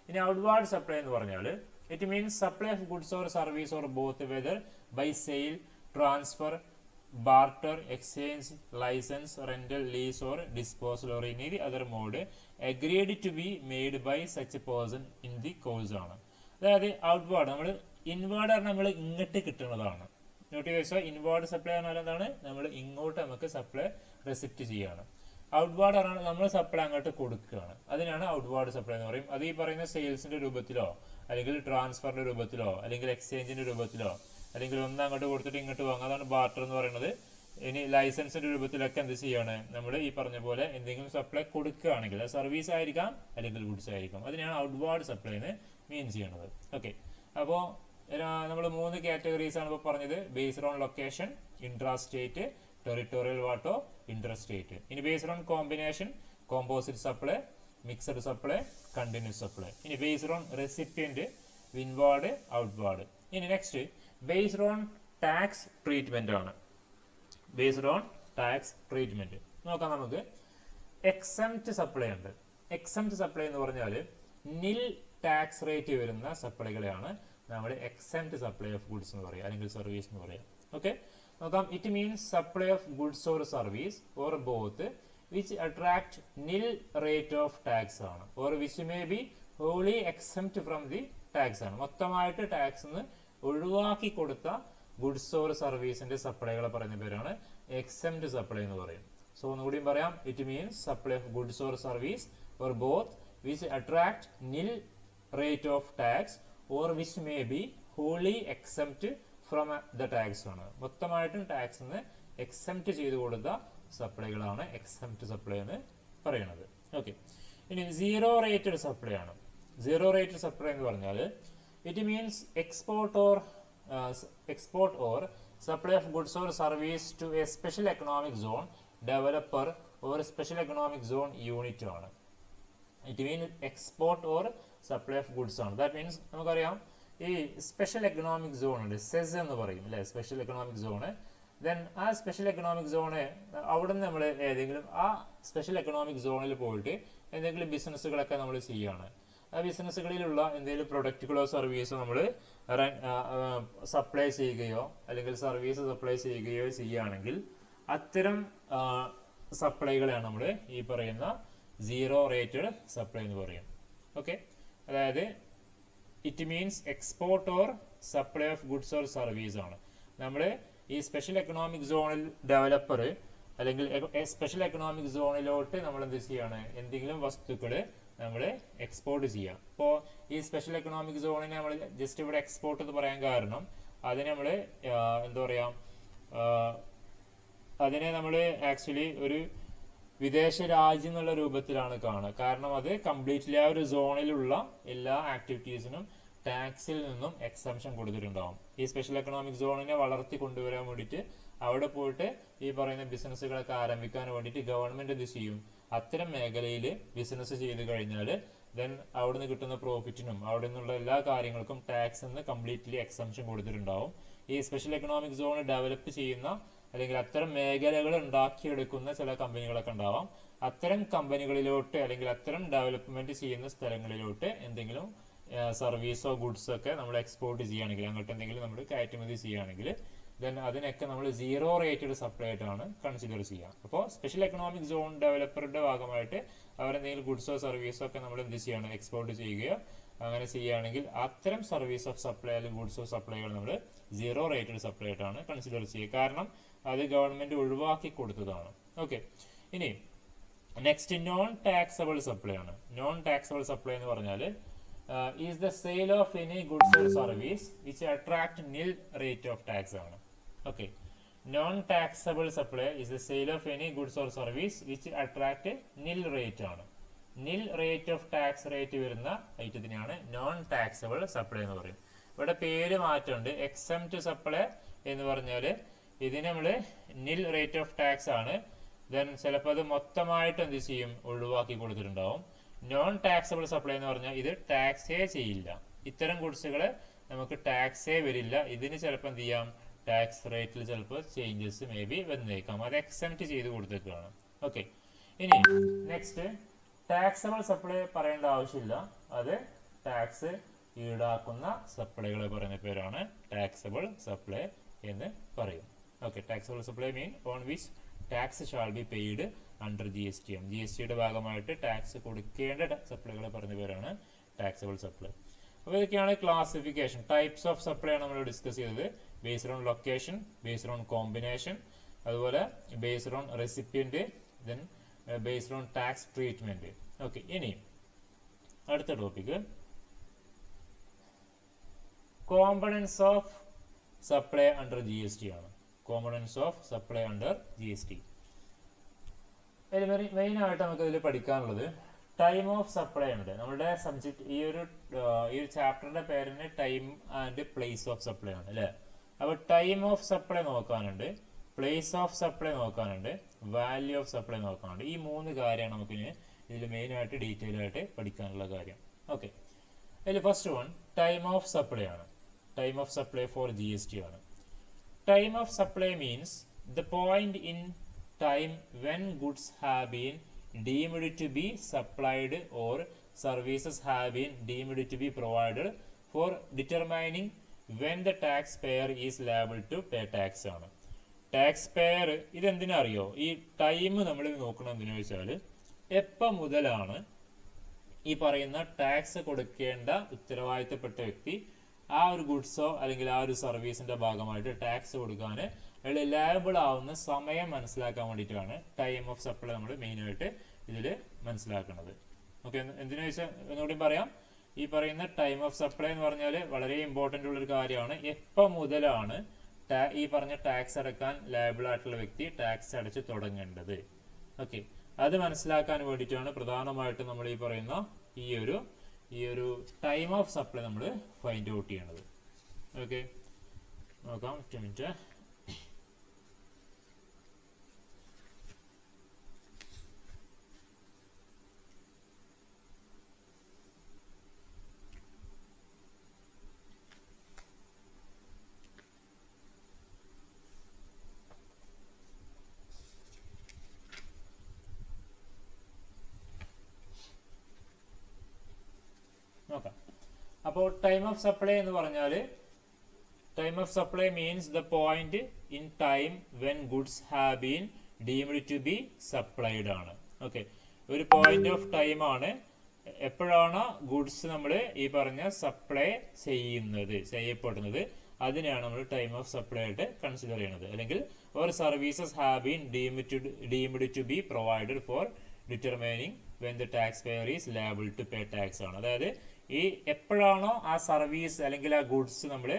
S1: ഇനി ഔട്ട്വാർഡ് സപ്ലൈ എന്ന് പറഞ്ഞാൽ it means supply of goods or service or both whether by sale, transfer, barter, exchange, license, rental, lease or disposal or any other mode agreed to be made by such a person in the course ആണ്. അതായത് outward, നമ്മൾ inward ആണ് നമ്മൾ ഇങ്ങോട്ട് കിട്ടുന്നതാണ്. നോട്ടിഫൈസോ inward supply പറഞ്ഞാൽ എന്താണ്, നമ്മൾ ഇങ്ങോട്ട് നമുക്ക് സപ്ലൈ റെസിപ്റ്റ് ചെയ്യാണ്. ഔട്ട്വാർഡ് ആണ് നമ്മൾ സപ്ലൈ അങ്ങോട്ട് കൊടുക്കുകയാണ്. അതിനാണ് ഔട്ട്വാർഡ് സപ്ലൈ എന്ന് പറയും. അത് ഈ പറയുന്ന സെയിൽസിന്റെ രൂപത്തിലോ അല്ലെങ്കിൽ ട്രാൻസ്ഫറിന്റെ രൂപത്തിലോ അല്ലെങ്കിൽ എക്സ്ചേഞ്ചിന്റെ രൂപത്തിലോ അല്ലെങ്കിൽ ഒന്ന് അങ്ങോട്ട് കൊടുത്തിട്ട് ഇങ്ങോട്ട് വാങ്ങുക, അതാണ് ബാർട്ടർ എന്ന് പറയുന്നത്. ഇനി ലൈസൻസിന്റെ രൂപത്തിലൊക്കെ എന്ത് ചെയ്യാണ്, നമ്മൾ ഈ പറഞ്ഞ പോലെ എന്തെങ്കിലും സപ്ലൈ കൊടുക്കുകയാണെങ്കിൽ അത് സർവീസ് ആയിരിക്കാം അല്ലെങ്കിൽ ഗുഡ്സ് ആയിരിക്കാം. അതിനാണ് ഔട്ട്വാർഡ് സപ്ലൈ എന്ന് മീൻ ചെയ്യണത്. ഓക്കെ, അപ്പോൾ നമ്മൾ 3 കാറ്റഗറീസ് ആണ് ഇപ്പോൾ പറഞ്ഞത്. Based on location, intra state, territorial water, inter state. ഇനി based on combination, composite supply, mixed supply, continuous supply. ഇനി based on recipient, inward, outward. ഇനി next based on tax treatment ആണ്. ബേസ്ഡ് ഓൺ ടാക്സ് ട്രീറ്റ്മെന്റ് നോക്കാം. നമുക്ക് exempt supply ഉണ്ട്. Exempt supply എന്ന് പറഞ്ഞാൽ നിൽ ടാക്സ് റേറ്റ് വരുന്ന സപ്ലൈകളെയാണ് നമ്മൾ എക്സംപ്റ്റ് സപ്ലൈ ഓഫ് ഗുഡ്സ് എന്ന് പറയുക അല്ലെങ്കിൽ സർവീസ് എന്ന് പറയാം. ഓക്കെ, നോക്കാം. It means supply of goods or service or both which attract nil rate of tax ആണ്, or which may be wholly exempt from the tax ആണ്. മൊത്തമായിട്ട് ടാക്സ് നിന്ന് ഒഴിവാക്കി കൊടുത്ത ഗുഡ്സ് ഓർ സർവീസിന്റെ സപ്ലൈകളെ പറയുന്ന പേരാണ് എക്സംപ്റ്റ് സപ്ലൈ എന്ന് പറയും. സോ ഒന്നുകൂടിയും പറയാം. It means supply of goods or service or both which attract nil rate of tax or which may be wholly exempt from the tax ആണ്. മൊത്തമായിട്ടും ടാക്സ് നിന്ന് എക്സംപ്റ്റ് ചെയ്ത് കൊടുത്ത സപ്ലൈകളാണ് എക്സംപ്റ്റ് സപ്ലൈ എന്ന് പറയുന്നത്. ഓക്കെ, ഇനി സീറോ റേറ്റഡ് സപ്ലൈ ആണ്. Zero rated supply എന്ന് പറഞ്ഞാൽ it means export or supply of goods or service to a special economic zone developer or special economic zone unit ആണ്. It mean export or supply of goods ആണ്. That means നമുക്കറിയാം ഈ special economic zone ഉണ്ട്, SEZ എന്ന് പറയും അല്ലെ, special economic zone. Then ആ special economic zone അവിടെ നിന്ന് നമ്മൾ ഏതെങ്കിലും ആ സ്പെഷ്യൽ എക്കണോമിക് സോണിൽ പോയിട്ട് എന്തെങ്കിലും ബിസിനസ്സുകളൊക്കെ നമ്മൾ ചെയ്യുകയാണ്. ആ ബിസിനസ്സുകളിലുള്ള എന്തെങ്കിലും പ്രൊഡക്റ്റുകളോ സർവീസോ നമ്മൾ സപ്ലൈ ചെയ്യുകയോ അല്ലെങ്കിൽ സർവീസ് സപ്ലൈ ചെയ്യുകയോ ചെയ്യുകയാണെങ്കിൽ അത്തരം സപ്ലൈകളെയാണ് നമ്മൾ ഈ പറയുന്ന സീറോ റേറ്റഡ് സപ്ലൈ എന്ന് പറയും. ഓക്കെ, അതായത് it means export or supply of goods or service ആണ്. നമ്മൾ ഈ സ്പെഷ്യൽ എക്കണോമിക് സോണിൽ ഡെവലപ്പർ അല്ലെങ്കിൽ സ്പെഷ്യൽ എക്കണോമിക് സോണിലോട്ട് നമ്മൾ എന്ത് ചെയ്യാണ്, എന്തെങ്കിലും വസ്തുക്കൾ നമ്മൾ എക്സ്പോർട്ട് ചെയ്യാം. ഇപ്പോൾ ഈ സ്പെഷ്യൽ എക്കണോമിക് സോണിനെ നമ്മൾ ജസ്റ്റ് ഇവിടെ എക്സ്പോർട്ട് എന്ന് പറയാൻ കാരണം അതിനെ നമ്മൾ എന്താ പറയുക, അതിനെ നമ്മൾ ആക്ച്വലി ഒരു വിദേശ രാജ്യം എന്നുള്ള രൂപത്തിലാണ് കാണുക. കാരണം അത് കംപ്ലീറ്റ്ലി ആ ഒരു സോണിലുള്ള എല്ലാ ആക്ടിവിറ്റീസിനും ടാക്സിൽ നിന്നും എക്സംഷൻ കൊടുത്തിട്ടുണ്ടാവും. ഈ സ്പെഷ്യൽ എക്കണോമിക് സോണിനെ വളർത്തി കൊണ്ടുവരാൻ വേണ്ടിയിട്ട് അവിടെ പോയിട്ട് ഈ പറയുന്ന ബിസിനസ്സുകളൊക്കെ ആരംഭിക്കാൻ വേണ്ടിയിട്ട് ഗവൺമെന്റ് എന്ത് ചെയ്യും, അത്തരം മേഖലയിൽ ബിസിനസ് ചെയ്ത് കഴിഞ്ഞാൽ ദെൻ അവിടെ നിന്ന് കിട്ടുന്ന പ്രോഫിറ്റിനും അവിടെ നിന്നുള്ള എല്ലാ കാര്യങ്ങൾക്കും ടാക്സ് നിന്ന് കംപ്ലീറ്റ്ലി എക്സംഷൻ കൊടുത്തിട്ടുണ്ടാവും. ഈ സ്പെഷ്യൽ എക്കണോമിക് സോൺ ഡെവലപ്പ് ചെയ്യുന്ന അല്ലെങ്കിൽ അത്തരം മേഖലകൾ ഉണ്ടാക്കിയെടുക്കുന്ന ചില കമ്പനികളൊക്കെ ഉണ്ടാവാം. അത്തരം കമ്പനികളിലോട്ട് അല്ലെങ്കിൽ അത്തരം ഡെവലപ്മെന്റ് ചെയ്യുന്ന സ്ഥലങ്ങളിലോട്ട് എന്തെങ്കിലും സർവീസോ ഗുഡ്സോ ഒക്കെ നമ്മൾ എക്സ്പോർട്ട് ചെയ്യുകയാണെങ്കിൽ, അങ്ങോട്ട് എന്തെങ്കിലും നമ്മൾ കയറ്റുമതി ചെയ്യുകയാണെങ്കിൽ ദെൻ അതിനൊക്കെ നമ്മൾ സീറോ റേറ്റഡ് സപ്ലൈ ആയിട്ടാണ് കൺസിഡർ ചെയ്യുക. അപ്പോൾ സ്പെഷ്യൽ എക്കണോമിക് സോൺ ഡെവലപ്പറുടെ ഭാഗമായിട്ട് അവരെന്തെങ്കിലും ഗുഡ്സോ സർവീസോ ഒക്കെ നമ്മൾ എന്ത് ചെയ്യണം, എക്സ്പോർട്ട് ചെയ്യുകയോ അങ്ങനെ ചെയ്യുകയാണെങ്കിൽ അത്തരം സർവീസ് ഓഫ് സപ്ലൈ അല്ലെങ്കിൽ ഗുഡ്സോ സപ്ലൈകൾ നമ്മൾ സീറോ റേറ്റഡ് സപ്ലൈ ആയിട്ടാണ് കൺസിഡർ ചെയ്യുക. കാരണം അത് ഗവൺമെന്റ് ഒഴിവാക്കി കൊടുത്തതാണ്. ഓക്കെ, ഇനി നെക്സ്റ്റ് നോൺ ടാക്സബിൾ സപ്ലൈ ആണ്. നോൺ ടാക്സബിൾ സപ്ലൈ എന്ന് പറഞ്ഞാൽ is the sale of any goods or service which attract nil rate of tax ആണ്. Okay, non taxable supply is the sale of any goods or service which attract nil rate ആണ്. നിൽ rate of tax rate വരുന്ന ഐറ്റത്തിനാണ് non taxable supply എന്ന് പറയും. ഇവിടെ പേര് മാറ്റമുണ്ട്. Exempt supply എന്ന് പറഞ്ഞാൽ ഇതിന് നമ്മൾ നിൽ റേറ്റ് ഓഫ് ടാക്സ് ആണ്. ദെൻ ചിലപ്പോൾ അത് മൊത്തമായിട്ട് എന്ത് ചെയ്യും, ഒഴിവാക്കി കൊടുത്തിട്ടുണ്ടാവും. നോൺ ടാക്സബിൾ സപ്ലൈ എന്ന് പറഞ്ഞാൽ ഇത് ടാക്സേ ചെയ്യില്ല. ഇത്തരം ഗുഡ്സുകൾ നമുക്ക് ടാക്സേ വരില്ല. ഇതിന് ചിലപ്പോൾ എന്ത് ചെയ്യാം, ടാക്സ് റേറ്റിൽ ചിലപ്പോൾ ചേഞ്ചസ് മേ ബി വന്നേക്കാം. അത് എക്സംപ്റ്റ് ചെയ്ത് കൊടുത്തേക്കാണ്. ഓക്കെ, ഇനി നെക്സ്റ്റ് ടാക്സബിൾ സപ്ലൈ പറയേണ്ട ആവശ്യമില്ല. അത് ടാക്സ് ഈടാക്കുന്ന സപ്ലൈകളെ പറയുന്ന പേരാണ് ടാക്സബിൾ സപ്ലൈ എന്ന് പറയും. Okay, taxable supply mean on which tax shall be paid under GSTM. GSTയുടെ ഭാഗമായിട്ട് ടാക്സ് കൊടുക്കേണ്ട സപ്ലൈകളെ പറയുന്ന പേരാണ് ടാക്സബിൾ സപ്ലൈ. അപ്പോൾ ഇതൊക്കെയാണ് ക്ലാസിഫിക്കേഷൻ. ടൈപ്സ് ഓഫ് സപ്ലൈ ആണ് നമ്മൾ ഡിസ്കസ് ചെയ്തത്. Based on location, based on combination, അതുപോലെ based on recipient, then based on tax treatment. Okay, ഇനി അടുത്ത topic components of supply under GST ആണ്. Components of supply under GST. Main ആയിട്ട് നമുക്ക് ഇതിൽ പഠിക്കാനുള്ളത് ടൈം ഓഫ് സപ്ലൈ ഉണ്ട്. നമ്മുടെ സബ്ജക്ട് ഈ ഒരു ചാപ്റ്ററിന്റെ പേരിന് time and place of supply ആണ് അല്ലേ. അപ്പോൾ ടൈം ഓഫ് സപ്ലൈ നോക്കാനുണ്ട്, പ്ലേസ് ഓഫ് സപ്ലൈ നോക്കാനുണ്ട്, വാല്യൂ ഓഫ് സപ്ലൈ നോക്കാനുണ്ട്. ഈ മൂന്ന് കാര്യമാണ് നമുക്ക് ഇതിൽ മെയിൻ ആയിട്ട് ഡീറ്റെയിൽ ആയിട്ട് പഠിക്കാനുള്ള കാര്യം. ഓക്കെ, അതിൽ first one time of supply ആണ്. Time of supply for GST ആണ്. Time of supply means the point in time when goods have been deemed to be supplied or services have been deemed to be provided for determining when the taxpayer is liable to pay tax ആണ്. Tax pair ഇതെന്തിനാ അറിയോ, ഈ time നമ്മൾ നോക്കണം എന്തിനാ വെച്ചാൽ എപ്പം മുതലാണ് ഈ പറയുന്ന ടാക്സ് കൊടുക്കേണ്ട ഉത്തരവാദിത്തപ്പെട്ട വ്യക്തി ആ ഒരു ഗുഡ്സോ അല്ലെങ്കിൽ ആ ഒരു സർവീസിന്റെ ഭാഗമായിട്ട് ടാക്സ് കൊടുക്കാൻ ലയബിൾ ആവുന്ന സമയം മനസ്സിലാക്കാൻ വേണ്ടിയിട്ടാണ് ടൈം ഓഫ് സപ്ലൈ നമ്മൾ മെയിൻ ആയിട്ട് ഇതിൽ മനസ്സിലാക്കുന്നത്. ഓക്കെ, എന്തിനാ വെച്ചാൽ ഒന്നുകൂടി പറയാം. ഈ പറയുന്ന ടൈം ഓഫ് സപ്ലൈ എന്ന് പറഞ്ഞാൽ വളരെ ഇമ്പോർട്ടൻ്റ് ഉള്ളൊരു കാര്യമാണ്. എപ്പോൾ മുതലാണ് ഈ പറഞ്ഞ ടാക്സ് അടക്കാൻ ലയബിൾ ആയിട്ടുള്ള വ്യക്തി ടാക്സ് അടച്ച് തുടങ്ങേണ്ടത്? ഓക്കെ, അത് മനസ്സിലാക്കാൻ വേണ്ടിയിട്ടാണ് പ്രധാനമായിട്ടും നമ്മൾ ഈ പറയുന്ന ഈ ഒരു ടൈം ഓഫ് സപ്ലൈ നമ്മൾ ഫൈൻഡ് ഔട്ട് ചെയ്യണത്. ഓക്കെ, നോക്കാം. 1 മിനിറ്റ്. നോക്കാം. അപ്പോൾ ടൈം ഓഫ് സപ്ലൈ എന്ന് പറഞ്ഞാൽ time of supply means the point in time when goods have been deemed to be supplied ആണ്. ഓക്കെ, ഒരു പോയിന്റ് ഓഫ് ടൈം ആണ് എപ്പോഴാണ് ഗുഡ്സ് നമ്മൾ ഈ പറഞ്ഞ സപ്ലൈ ചെയ്യപ്പെടുന്നത്, അതിനെയാണ് നമ്മൾ ടൈം ഓഫ് സപ്ലൈ ആയിട്ട് കൺസിഡർ ചെയ്യുന്നത്. അല്ലെങ്കിൽ or services have been deemed to be provided for determining when the taxpayer is liable to pay tax ആണ്. അതായത് ഈ എപ്പോഴാണോ ആ സർവീസ് അല്ലെങ്കിൽ ആ ഗുഡ്സ് നമ്മൾ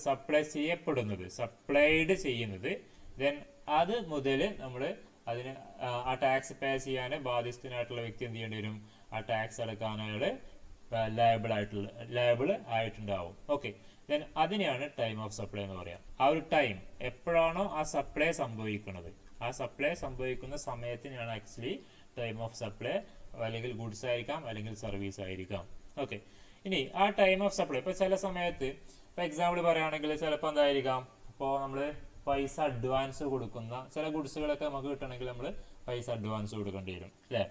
S1: സപ്ലൈ ചെയ്യപ്പെടുന്നത്, സപ്ലൈഡ് ചെയ്യുന്നത്, ദെൻ അത് മുതൽ നമ്മൾ അതിന് ആ ടാക്സ് പേ ചെയ്യാൻ ബാധ്യസ്ഥനായിട്ടുള്ള വ്യക്തി എന്ത് ചെയ്യേണ്ടി വരും? ആ ടാക്സ് അടക്കാൻ അയാൾ ലയബിൾ ആയിട്ടുണ്ടാവും. ഓക്കെ, ദെൻ അതിനെയാണ് ടൈം ഓഫ് സപ്ലൈ എന്ന് പറയാം. ആ ഒരു ടൈം എപ്പോഴാണോ ആ സപ്ലൈ സംഭവിക്കുന്നത്, ആ സപ്ലൈ സംഭവിക്കുന്ന സമയത്തിനാണ് ആക്ച്വലി ടൈം ഓഫ് സപ്ലൈ. അല്ലെങ്കിൽ ഗുഡ്സ് ആയിരിക്കാം, അല്ലെങ്കിൽ സർവീസ് ആയിരിക്കാം. ഓക്കെ, ഇനി ആ ടൈം ഓഫ് സപ്ലൈ ഇപ്പോൾ ചില സമയത്ത്, ഇപ്പോൾ എക്സാമ്പിൾ പറയുകയാണെങ്കിൽ ചിലപ്പോൾ എന്തായിരിക്കാം, ഇപ്പോൾ നമ്മൾ പൈസ അഡ്വാൻസ് കൊടുക്കുന്ന ചില ഗുഡ്സുകളൊക്കെ നമുക്ക് കിട്ടണമെങ്കിൽ നമ്മൾ പൈസ അഡ്വാൻസ് കൊടുക്കേണ്ടി വരും അല്ലേ?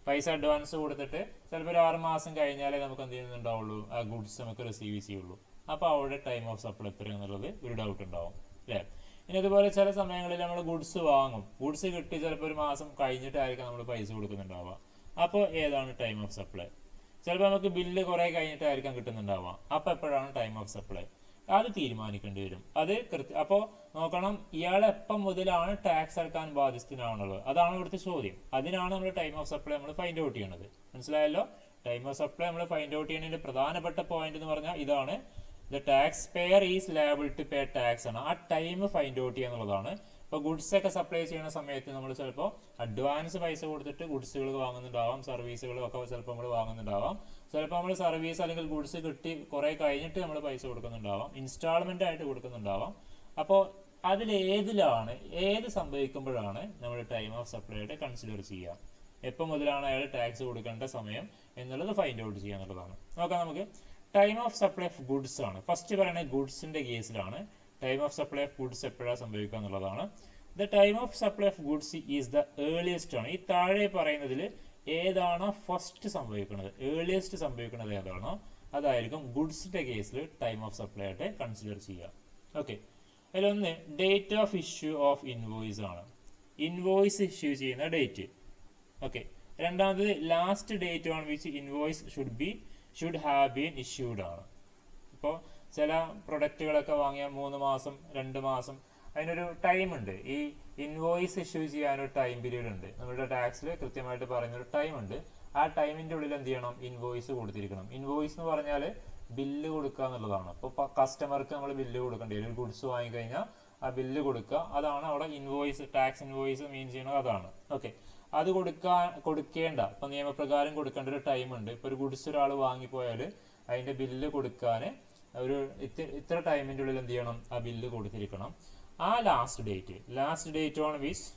S1: പൈസ അഡ്വാൻസ് കൊടുത്തിട്ട് ചിലപ്പോൾ ഒരു 6 മാസം കഴിഞ്ഞാലേ നമുക്ക് എന്ത് ചെയ്യുന്നുണ്ടാവുള്ളൂ, ആ ഗുഡ്സ് നമുക്ക് റിസീവ് ചെയ്യുള്ളൂ. അപ്പോൾ അവിടെ ടൈം ഓഫ് സപ്ലൈ എത്ര എന്നുള്ളത് ഒരു ഡൗട്ട് ഉണ്ടാവും അല്ലേ? ഇനി അതുപോലെ ചില സമയങ്ങളിൽ നമ്മൾ ഗുഡ്സ് വാങ്ങും, ഗുഡ്സ് കിട്ടി ചിലപ്പോൾ ഒരു മാസം കഴിഞ്ഞിട്ടായിരിക്കും നമ്മൾ പൈസ കൊടുക്കുന്നുണ്ടാവുക. അപ്പോൾ ഏതാണ് ടൈം ഓഫ് സപ്ലൈ? ചിലപ്പോൾ നമുക്ക് ബില്ല് കുറെ കഴിഞ്ഞിട്ടായിരിക്കാം കിട്ടുന്നുണ്ടാവുക. അപ്പോൾ എപ്പോഴാണ് ടൈം ഓഫ് സപ്ലൈ? അത് തീരുമാനിക്കേണ്ടി വരും. അത് അപ്പോൾ നോക്കണം, ഇയാൾ എപ്പം മുതലാണ് ടാക്സ് അടക്കാൻ ബാധ്യസ്ഥനാവുന്നത്, അതാണ് ഇവിടുത്തെ ചോദ്യം. അതിനാണ് നമ്മൾ ടൈം ഓഫ് സപ്ലൈ നമ്മൾ ഫൈൻഡ് ഔട്ട് ചെയ്യണത്. മനസ്സിലായല്ലോ? ടൈം ഓഫ് സപ്ലൈ നമ്മൾ ഫൈൻഡ് ഔട്ട് ചെയ്യുന്നതിന്റെ പ്രധാനപ്പെട്ട പോയിന്റ് എന്ന് പറഞ്ഞാൽ ഇതാണ്, the taxpayer is liable to pay tax ആണ്. ആ ടൈം ഫൈൻഡ് ഔട്ട് ചെയ്യുക എന്നുള്ളതാണ്. ഇപ്പോൾ ഗുഡ്സ് ഒക്കെ സപ്ലൈ ചെയ്യുന്ന സമയത്ത് നമ്മൾ ചിലപ്പോൾ അഡ്വാൻസ് പൈസ കൊടുത്തിട്ട് ഗുഡ്സുകൾ വാങ്ങുന്നുണ്ടാവാം, സർവീസുകളും ഒക്കെ ചിലപ്പോൾ നമ്മൾ വാങ്ങുന്നുണ്ടാവാം. ചിലപ്പോൾ നമ്മൾ സർവീസ് അല്ലെങ്കിൽ ഗുഡ്സ് കിട്ടി കുറെ കഴിഞ്ഞിട്ട് നമ്മൾ പൈസ കൊടുക്കുന്നുണ്ടാവാം, ഇൻസ്റ്റാൾമെന്റ് ആയിട്ട് കൊടുക്കുന്നുണ്ടാവാം. അപ്പോൾ അതിലേതിലാണ്, ഏത് സംഭവിക്കുമ്പോഴാണ് നമ്മൾ ടൈം ഓഫ് സപ്ലൈയുടെ കൺസിഡർ ചെയ്യുക, എപ്പോൾ മുതലാണ് അയാൾ ടാക്സ് കൊടുക്കേണ്ട സമയം എന്നുള്ളത് ഫൈൻഡ് ഔട്ട് ചെയ്യുക എന്നുള്ളതാണ്. നോക്കാം നമുക്ക്. Time of supply of goods ആണ് ഫസ്റ്റ് പറയുന്നത്. ഗുഡ്സിന്റെ കേസിലാണ് time of supply of goods എപ്പോഴാണ് സംഭവിക്കുക എന്നുള്ളതാണ്. The time of supply of goods is the earliest ആണ്. ഈ താഴെ പറയുന്നതിൽ ഏതാണോ ഫസ്റ്റ് സംഭവിക്കുന്നത്, ഏർലിയസ്റ്റ് സംഭവിക്കുന്നത് ഏതാണോ അതായിരിക്കും ഗുഡ്സിന്റെ കേസിൽ ടൈം ഓഫ് സപ്ലൈ ആയിട്ട് കൺസിഡർ ചെയ്യുക. ഓക്കെ, അതിലൊന്ന് date of issue of invoice ആണ്, ഇൻവോയ്സ് ഇഷ്യൂ ചെയ്യുന്ന ഡേറ്റ്. ഓക്കെ, രണ്ടാമത് last date on which invoice should have been issued ആണ്. ഇപ്പോൾ ചില പ്രൊഡക്റ്റുകളൊക്കെ വാങ്ങിയ 3 മാസം 2 മാസം അതിനൊരു ടൈം ഉണ്ട്. ഈ ഇൻവോയ്സ് ഇഷ്യൂ ചെയ്യാനൊരു ടൈം പീരീഡ് ഉണ്ട്. നമ്മുടെ ടാക്സിൽ കൃത്യമായിട്ട് പറയുന്നൊരു ടൈം ഉണ്ട്. ആ ടൈമിന്റെ ഉള്ളിൽ എന്ത് ചെയ്യണം? ഇൻവോയ്സ് കൊടുത്തിരിക്കണം. ഇൻവോയ്സ് എന്ന് പറഞ്ഞാൽ ബില്ല് കൊടുക്കുക എന്നുള്ളതാണ്. ഇപ്പോൾ കസ്റ്റമർക്ക് നമ്മൾ ബില്ല് കൊടുക്കേണ്ടി വരും. ഒരു ഗുഡ്സ് വാങ്ങിക്കഴിഞ്ഞാൽ ആ ബില്ല് കൊടുക്കുക, അതാണ് അവിടെ ഇൻവോയ്സ്, ടാക്സ് ഇൻവോയ്സ് മീൻ ചെയ്യുന്നത് അതാണ്. ഓക്കെ, അത് കൊടുക്കേണ്ട, ഇപ്പൊ നിയമപ്രകാരം കൊടുക്കേണ്ട ഒരു ടൈം ഉണ്ട്. ഇപ്പൊ ഒരു ഗുഡ്സ് ഒരാൾ വാങ്ങിപ്പോയാൽ അതിന്റെ ബില്ല് കൊടുക്കാൻ ഒരു ഇത്ര ടൈമിന്റെ ഉള്ളിൽ എന്ത് ചെയ്യണം? ആ ബില്ല് കൊടുത്തിരിക്കണം. ആ last date on which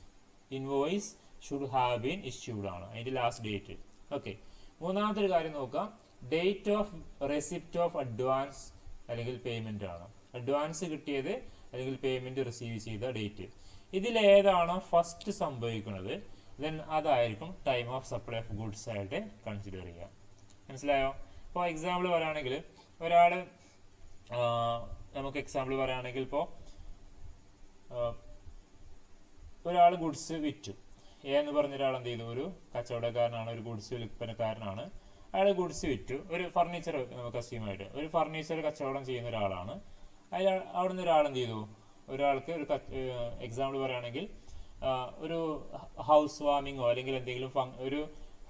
S1: invoice should have been issued ആണ് അതിന്റെ ലാസ്റ്റ് ഡേറ്റ്. ഓക്കെ, മൂന്നാമത്തെ ഒരു കാര്യം നോക്കാം, date of receipt of advance അല്ലെങ്കിൽ പേയ്മെന്റ് ആണ്. അഡ്വാൻസ് കിട്ടിയത് അല്ലെങ്കിൽ പേയ്മെന്റ് റിസീവ് ചെയ്ത ഡേറ്റ്. ഇതിലേതാണോ ഫസ്റ്റ് സംഭവിക്കുന്നത് ദെൻ അതായിരിക്കും time of supply of goods ആയിട്ട് കൺസിഡർ ചെയ്യുക. മനസ്സിലായോ? ഇപ്പോൾ എക്സാമ്പിൾ പറയുകയാണെങ്കിൽ ഇപ്പോൾ ഒരാൾ ഗുഡ്സ് വിറ്റു. എന്ന് പറഞ്ഞ ഒരാൾ എന്ത് ചെയ്തു? ഒരു കച്ചവടക്കാരനാണ്, ഒരു ഗുഡ്സ് വിൽപ്പനക്കാരനാണ്. അയാൾ ഗുഡ്സ് വിറ്റു. ഒരു ഫർണിച്ചർ നമുക്ക് അസ്യൂമായിട്ട് ഒരു ഫർണിച്ചർ കച്ചവടം ചെയ്യുന്ന ഒരാളാണ്. അവിടുന്ന് ഒരാൾ എന്ത് ചെയ്തു? ഒരാൾക്ക് ഒരു എക്സാമ്പിൾ പറയുകയാണെങ്കിൽ ഒരു ഹൗസ് വാമിങ്ങോ അല്ലെങ്കിൽ എന്തെങ്കിലും ഒരു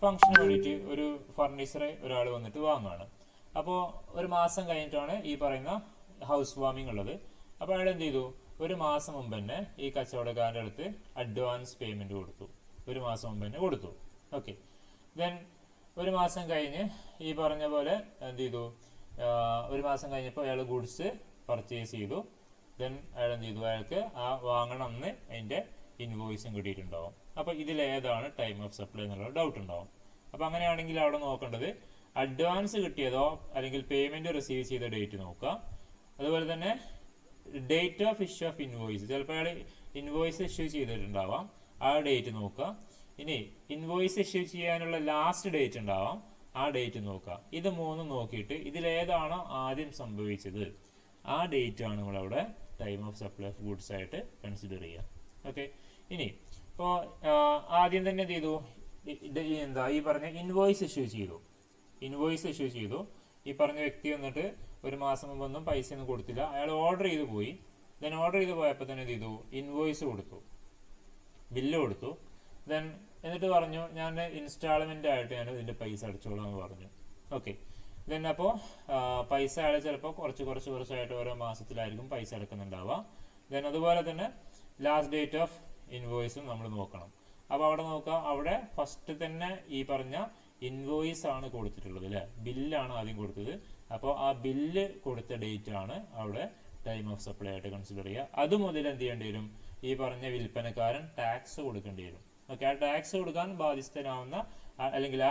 S1: ഫംഗ്ഷന് വേണ്ടിയിട്ട് ഒരു ഫർണിച്ചർ ഒരാൾ വന്നിട്ട് വാങ്ങുകയാണ്. അപ്പോൾ ഒരു മാസം കഴിഞ്ഞിട്ടാണ് ഈ പറയുന്ന ഹൗസ് വാമിംഗ് ഉള്ളത്. അപ്പോൾ അയാൾ എന്ത് ചെയ്തു, ഒരു മാസം മുമ്പ് തന്നെ ഈ കച്ചവടക്കാരൻ്റെ അടുത്ത് അഡ്വാൻസ് പേയ്മെന്റ് കൊടുത്തു. ഒരു മാസം മുമ്പ് തന്നെ കൊടുത്തു. ഓക്കെ, ദെൻ ഒരു മാസം കഴിഞ്ഞ് ഈ പറഞ്ഞ പോലെ എന്ത് ചെയ്തു, ഒരു മാസം കഴിഞ്ഞപ്പോൾ അയാൾ ഗുഡ്സ് പർച്ചേസ് ചെയ്തു. ദെൻ അയാൾ എന്ത് ചെയ്തു, അയാൾക്ക് ആ വാങ്ങണം എന്ന് അതിൻ്റെ ഇൻവോയ്സും കിട്ടിയിട്ടുണ്ടാവും. അപ്പോൾ ഇതിലേതാണ് ടൈം ഓഫ് സപ്ലൈ എന്നുള്ള ഡൗട്ട് ഉണ്ടാവും. അപ്പോൾ അങ്ങനെയാണെങ്കിൽ അവിടെ നോക്കേണ്ടത് അഡ്വാൻസ് കിട്ടിയതോ അല്ലെങ്കിൽ പേയ്മെന്റ് റിസീവ് ചെയ്ത ഡേറ്റ് നോക്കുക. അതുപോലെ തന്നെ date of issue of invoice, ചിലപ്പോൾ അയാൾ ഇൻവോയ്സ് ഇഷ്യൂ ചെയ്തിട്ടുണ്ടാവാം, ആ ഡേറ്റ് നോക്കുക. ഇനി ഇൻവോയ്സ് ഇഷ്യൂ ചെയ്യാനുള്ള ലാസ്റ്റ് ഡേറ്റ് ഉണ്ടാവാം, ആ ഡേറ്റ് നോക്കുക. ഇത് മൂന്നും നോക്കിയിട്ട് ഇതിലേതാണോ ആദ്യം സംഭവിച്ചത് ആ ഡേറ്റ് ആണ് നമ്മളവിടെ time of supply of goods ആയിട്ട് കൺസിഡർ ചെയ്യുക. ഓക്കെ, ഇനി ഇപ്പോൾ ആദ്യം തന്നെ എന്ത് ചെയ്തു, ഈ പറഞ്ഞ ഇൻവോയ്സ് ഇഷ്യൂ ചെയ്തു. ഈ പറഞ്ഞ വ്യക്തി വന്നിട്ട് ഒരു മാസം മുമ്പൊന്നും പൈസ ഒന്നും കൊടുത്തില്ല, അയാൾ ഓർഡർ ചെയ്ത് പോയി. ദെൻ ഓർഡർ ചെയ്ത് പോയപ്പോൾ തന്നെ എന്ത് ചെയ്തു, ഇൻവോയ്സ് കൊടുത്തു, ബില്ല് കൊടുത്തു. ദെൻ എന്നിട്ട് പറഞ്ഞു ഞാൻ ഇൻസ്റ്റാൾമെന്റ് ആയിട്ട് ഞാൻ ഇതിന്റെ പൈസ അടിച്ചോളാം എന്ന് പറഞ്ഞു. ഓക്കെ, ദെൻ അപ്പോൾ പൈസ അയാൾ ചിലപ്പോൾ കുറച്ചായിട്ട് ഓരോ മാസത്തിലായിരിക്കും പൈസ അടക്കുന്നുണ്ടാവുക. ദെൻ അതുപോലെ തന്നെ ലാസ്റ്റ് ഡേറ്റ് ഓഫ് ഇൻവോയ്സും നമ്മൾ നോക്കണം. അപ്പോൾ അവിടെ നോക്കുക, അവിടെ ഫസ്റ്റ് തന്നെ ഈ പറഞ്ഞ ഇൻവോയ്സ് ആണ് കൊടുത്തിട്ടുള്ളത് അല്ലേ, ബില്ലാണ് ആദ്യം കൊടുത്തത്. അപ്പോൾ ആ ബില്ല് കൊടുത്ത ഡേറ്റ് ആണ് അവിടെ ടൈം ഓഫ് സപ്ലൈ ആയിട്ട് കൺസിഡർ ചെയ്യുക. അത് മുതൽ എന്ത് ചെയ്യേണ്ടി വരും, ഈ പറഞ്ഞ വിൽപ്പനക്കാരൻ ടാക്സ് കൊടുക്കേണ്ടി വരും. ഓക്കെ, ആ ടാക്സ് കൊടുക്കാൻ ബാധ്യസ്ഥനാവുന്ന അല്ലെങ്കിൽ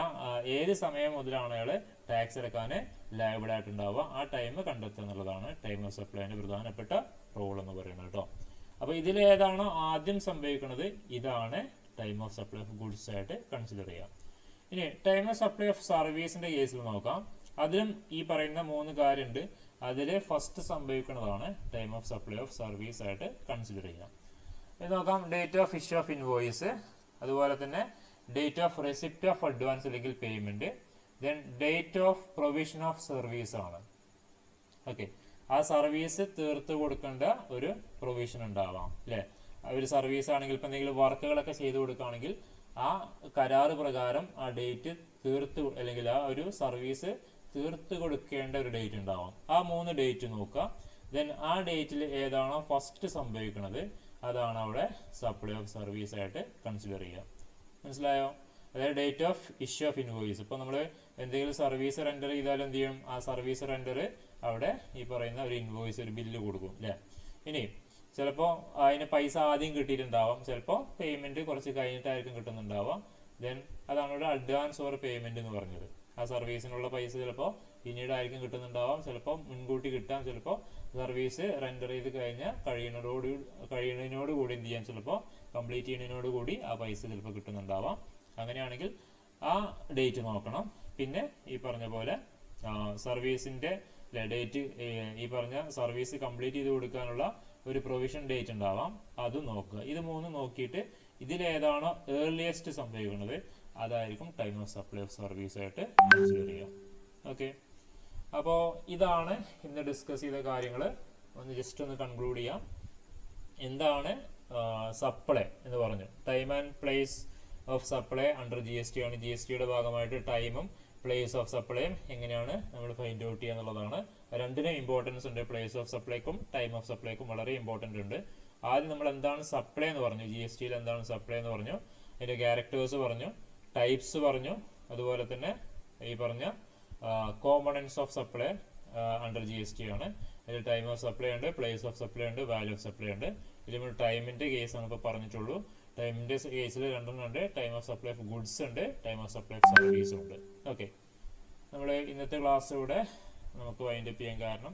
S1: ഏത് സമയം മുതലാണ് അയാൾ ടാക്സ് അടക്കാൻ ലയബിൾ ആയിട്ടുണ്ടാവുക, ആ ടൈം കണ്ടെത്തുക എന്നുള്ളതാണ് ടൈം ഓഫ് സപ്ലൈന്റെ പ്രധാനപ്പെട്ട റോൾ എന്ന് പറയുന്നത് കേട്ടോ. അപ്പോൾ ഇതിലേതാണോ ആദ്യം സംഭവിക്കുന്നത് ഇതാണ് time of supply of goods ആയിട്ട് കൺസിഡർ ചെയ്യാം. ഇനി ടൈം ഓഫ് സപ്ലൈ ഓഫ് സർവീസിന്റെ കേസിൽ നോക്കാം. അതിലും ഈ പറയുന്ന 3 കാര്യമുണ്ട്. അതിൽ ഫസ്റ്റ് സംഭവിക്കുന്നതാണ് time of supply of service ആയിട്ട് കൺസിഡർ ചെയ്യാം. ഇത് നോക്കാം, date of issue of invoice, അതുപോലെ തന്നെ date of receipt of advance അല്ലെങ്കിൽ payment, then date of provision of service ആണ്. ഓക്കെ, ആ സർവീസ് തീർത്ത് കൊടുക്കേണ്ട ഒരു പ്രൊവിഷൻ ഉണ്ടാവാം അല്ലെ. ഒരു സർവീസ് ആണെങ്കിൽ ഇപ്പൊ എന്തെങ്കിലും വർക്കുകളൊക്കെ ചെയ്തു കൊടുക്കുകയാണെങ്കിൽ ആ കരാറ് പ്രകാരം ആ ഡേറ്റ് തീർത്ത് അല്ലെങ്കിൽ ആ ഒരു സർവീസ് തീർത്ത് കൊടുക്കേണ്ട ഒരു ഡേറ്റ് ഉണ്ടാവാം. ആ 3 ഡേറ്റ് നോക്കുക. ദെൻ ആ ഡേറ്റിൽ ഏതാണോ ഫസ്റ്റ് സംഭവിക്കുന്നത് അതാണ് അവിടെ സപ്ലൈ ഓഫ് സർവീസ് ആയിട്ട് കൺസിഡർ ചെയ്യുക. മനസ്സിലായോ? അതായത് date of issue of invoice. ഇപ്പോൾ നമ്മൾ എന്തെങ്കിലും സർവീസ് റെൻഡർ ചെയ്താൽ എന്ത് ചെയ്യും, ആ സർവീസ് റെൻഡർ അവിടെ ഈ പറയുന്ന ഒരു ഇൻവോയ്സ്, ഒരു ബില്ല് കൊടുക്കും അല്ലേ. ഇനി ചിലപ്പോൾ അതിന് പൈസ ആദ്യം കിട്ടിയിട്ടുണ്ടാവാം, ചിലപ്പോൾ പേയ്മെന്റ് കുറച്ച് കഴിഞ്ഞിട്ടായിരിക്കും കിട്ടുന്നുണ്ടാവാം. ദെൻ അതാണ് ഇവിടെ അഡ്വാൻസ് ഓർ പേയ്മെന്റ് എന്ന് പറഞ്ഞത്. ആ സർവീസിനുള്ള പൈസ ചിലപ്പോൾ പിന്നീടായിരിക്കും കിട്ടുന്നുണ്ടാവാം, ചിലപ്പോൾ മുൻകൂട്ടി കിട്ടാം, ചിലപ്പോൾ സർവീസ് റെൻഡർ ചെയ്ത് കഴിഞ്ഞാൽ കഴിയുന്നതിനോട് കൂടി എന്ത് ചെയ്യാം, ചിലപ്പോൾ കംപ്ലീറ്റ് ചെയ്യുന്നതിനോട് കൂടി ആ പൈസ ചിലപ്പോൾ കിട്ടുന്നുണ്ടാവാം. അങ്ങനെയാണെങ്കിൽ ആ ഡേറ്റ് നോക്കണം. പിന്നെ ഈ പറഞ്ഞ പോലെ സർവീസിന്റെ ഡേറ്റ്, ഈ പറഞ്ഞ സർവീസ് കംപ്ലീറ്റ് ചെയ്ത് കൊടുക്കാനുള്ള ഒരു പ്രൊവിഷൻ ഡേറ്റ് ഉണ്ടാവാം, അത് നോക്കുക. ഇത് 3 നോക്കിയിട്ട് ഇതിലേതാണോ ഏർലിയസ്റ്റ് സംഭവിക്കുന്നത് അതായിരിക്കും time of supply of service ആയിട്ട് കൺസിഡർ ചെയ്യുക. ഓക്കെ, അപ്പോൾ ഇതാണ് ഇന്ന് ഡിസ്കസ് ചെയ്ത കാര്യങ്ങൾ. ജസ്റ്റ് ഒന്ന് കൺക്ലൂഡ് ചെയ്യാം. എന്താണ് സപ്ലൈ എന്ന് പറഞ്ഞു, time and place of supply under GST ആണ്. GSTയുടെ ഭാഗമായിട്ട് ടൈമും പ്ലേസ് ഓഫ് സപ്ലൈയും എങ്ങനെയാണ് നമ്മൾ ഫൈൻഡ് ഔട്ട് ചെയ്യുക എന്നുള്ളതാണ്. രണ്ടിനും ഇമ്പോർട്ടൻസ് ഉണ്ട്, പ്ലേസ് ഓഫ് സപ്ലൈക്കും ടൈം ഓഫ് സപ്ലൈക്കും വളരെ ഇമ്പോർട്ടൻ്റ് ഉണ്ട്. ആദ്യം നമ്മൾ എന്താണ് സപ്ലൈ എന്ന് പറഞ്ഞു, GSTയിൽ എന്താണ് സപ്ലൈ എന്ന് പറഞ്ഞു, അതിന്റെ ക്യാരക്ടേഴ്സ് പറഞ്ഞു, ടൈപ്സ് പറഞ്ഞു, അതുപോലെ തന്നെ ഈ പറഞ്ഞ components of supply under GST ആണ്. അതിൽ ടൈം ഓഫ് സപ്ലൈ ഉണ്ട്, പ്ലേസ് ഓഫ് സപ്ലൈ ഉണ്ട്, വാല്യൂ ഓഫ് സപ്ലൈ ഉണ്ട്. ഇതിൽ നമ്മൾ ടൈമിന്റെ കേസ് ആണ് ഇപ്പോൾ പറഞ്ഞിട്ടുള്ളൂ. ടൈമിന്റെ കേസിൽ 2 ഉണ്ട്, time of supply of goods ഉണ്ട്, ടൈം ഓഫ് സപ്ലൈ ഓഫ് സർവീസും ഉണ്ട്. ഓക്കെ, നമ്മൾ ഇന്നത്തെ ക്ലാസ് ഇവിടെ നമുക്ക് വൈൻഡ് അപ്പ് ചെയ്യാൻ കാരണം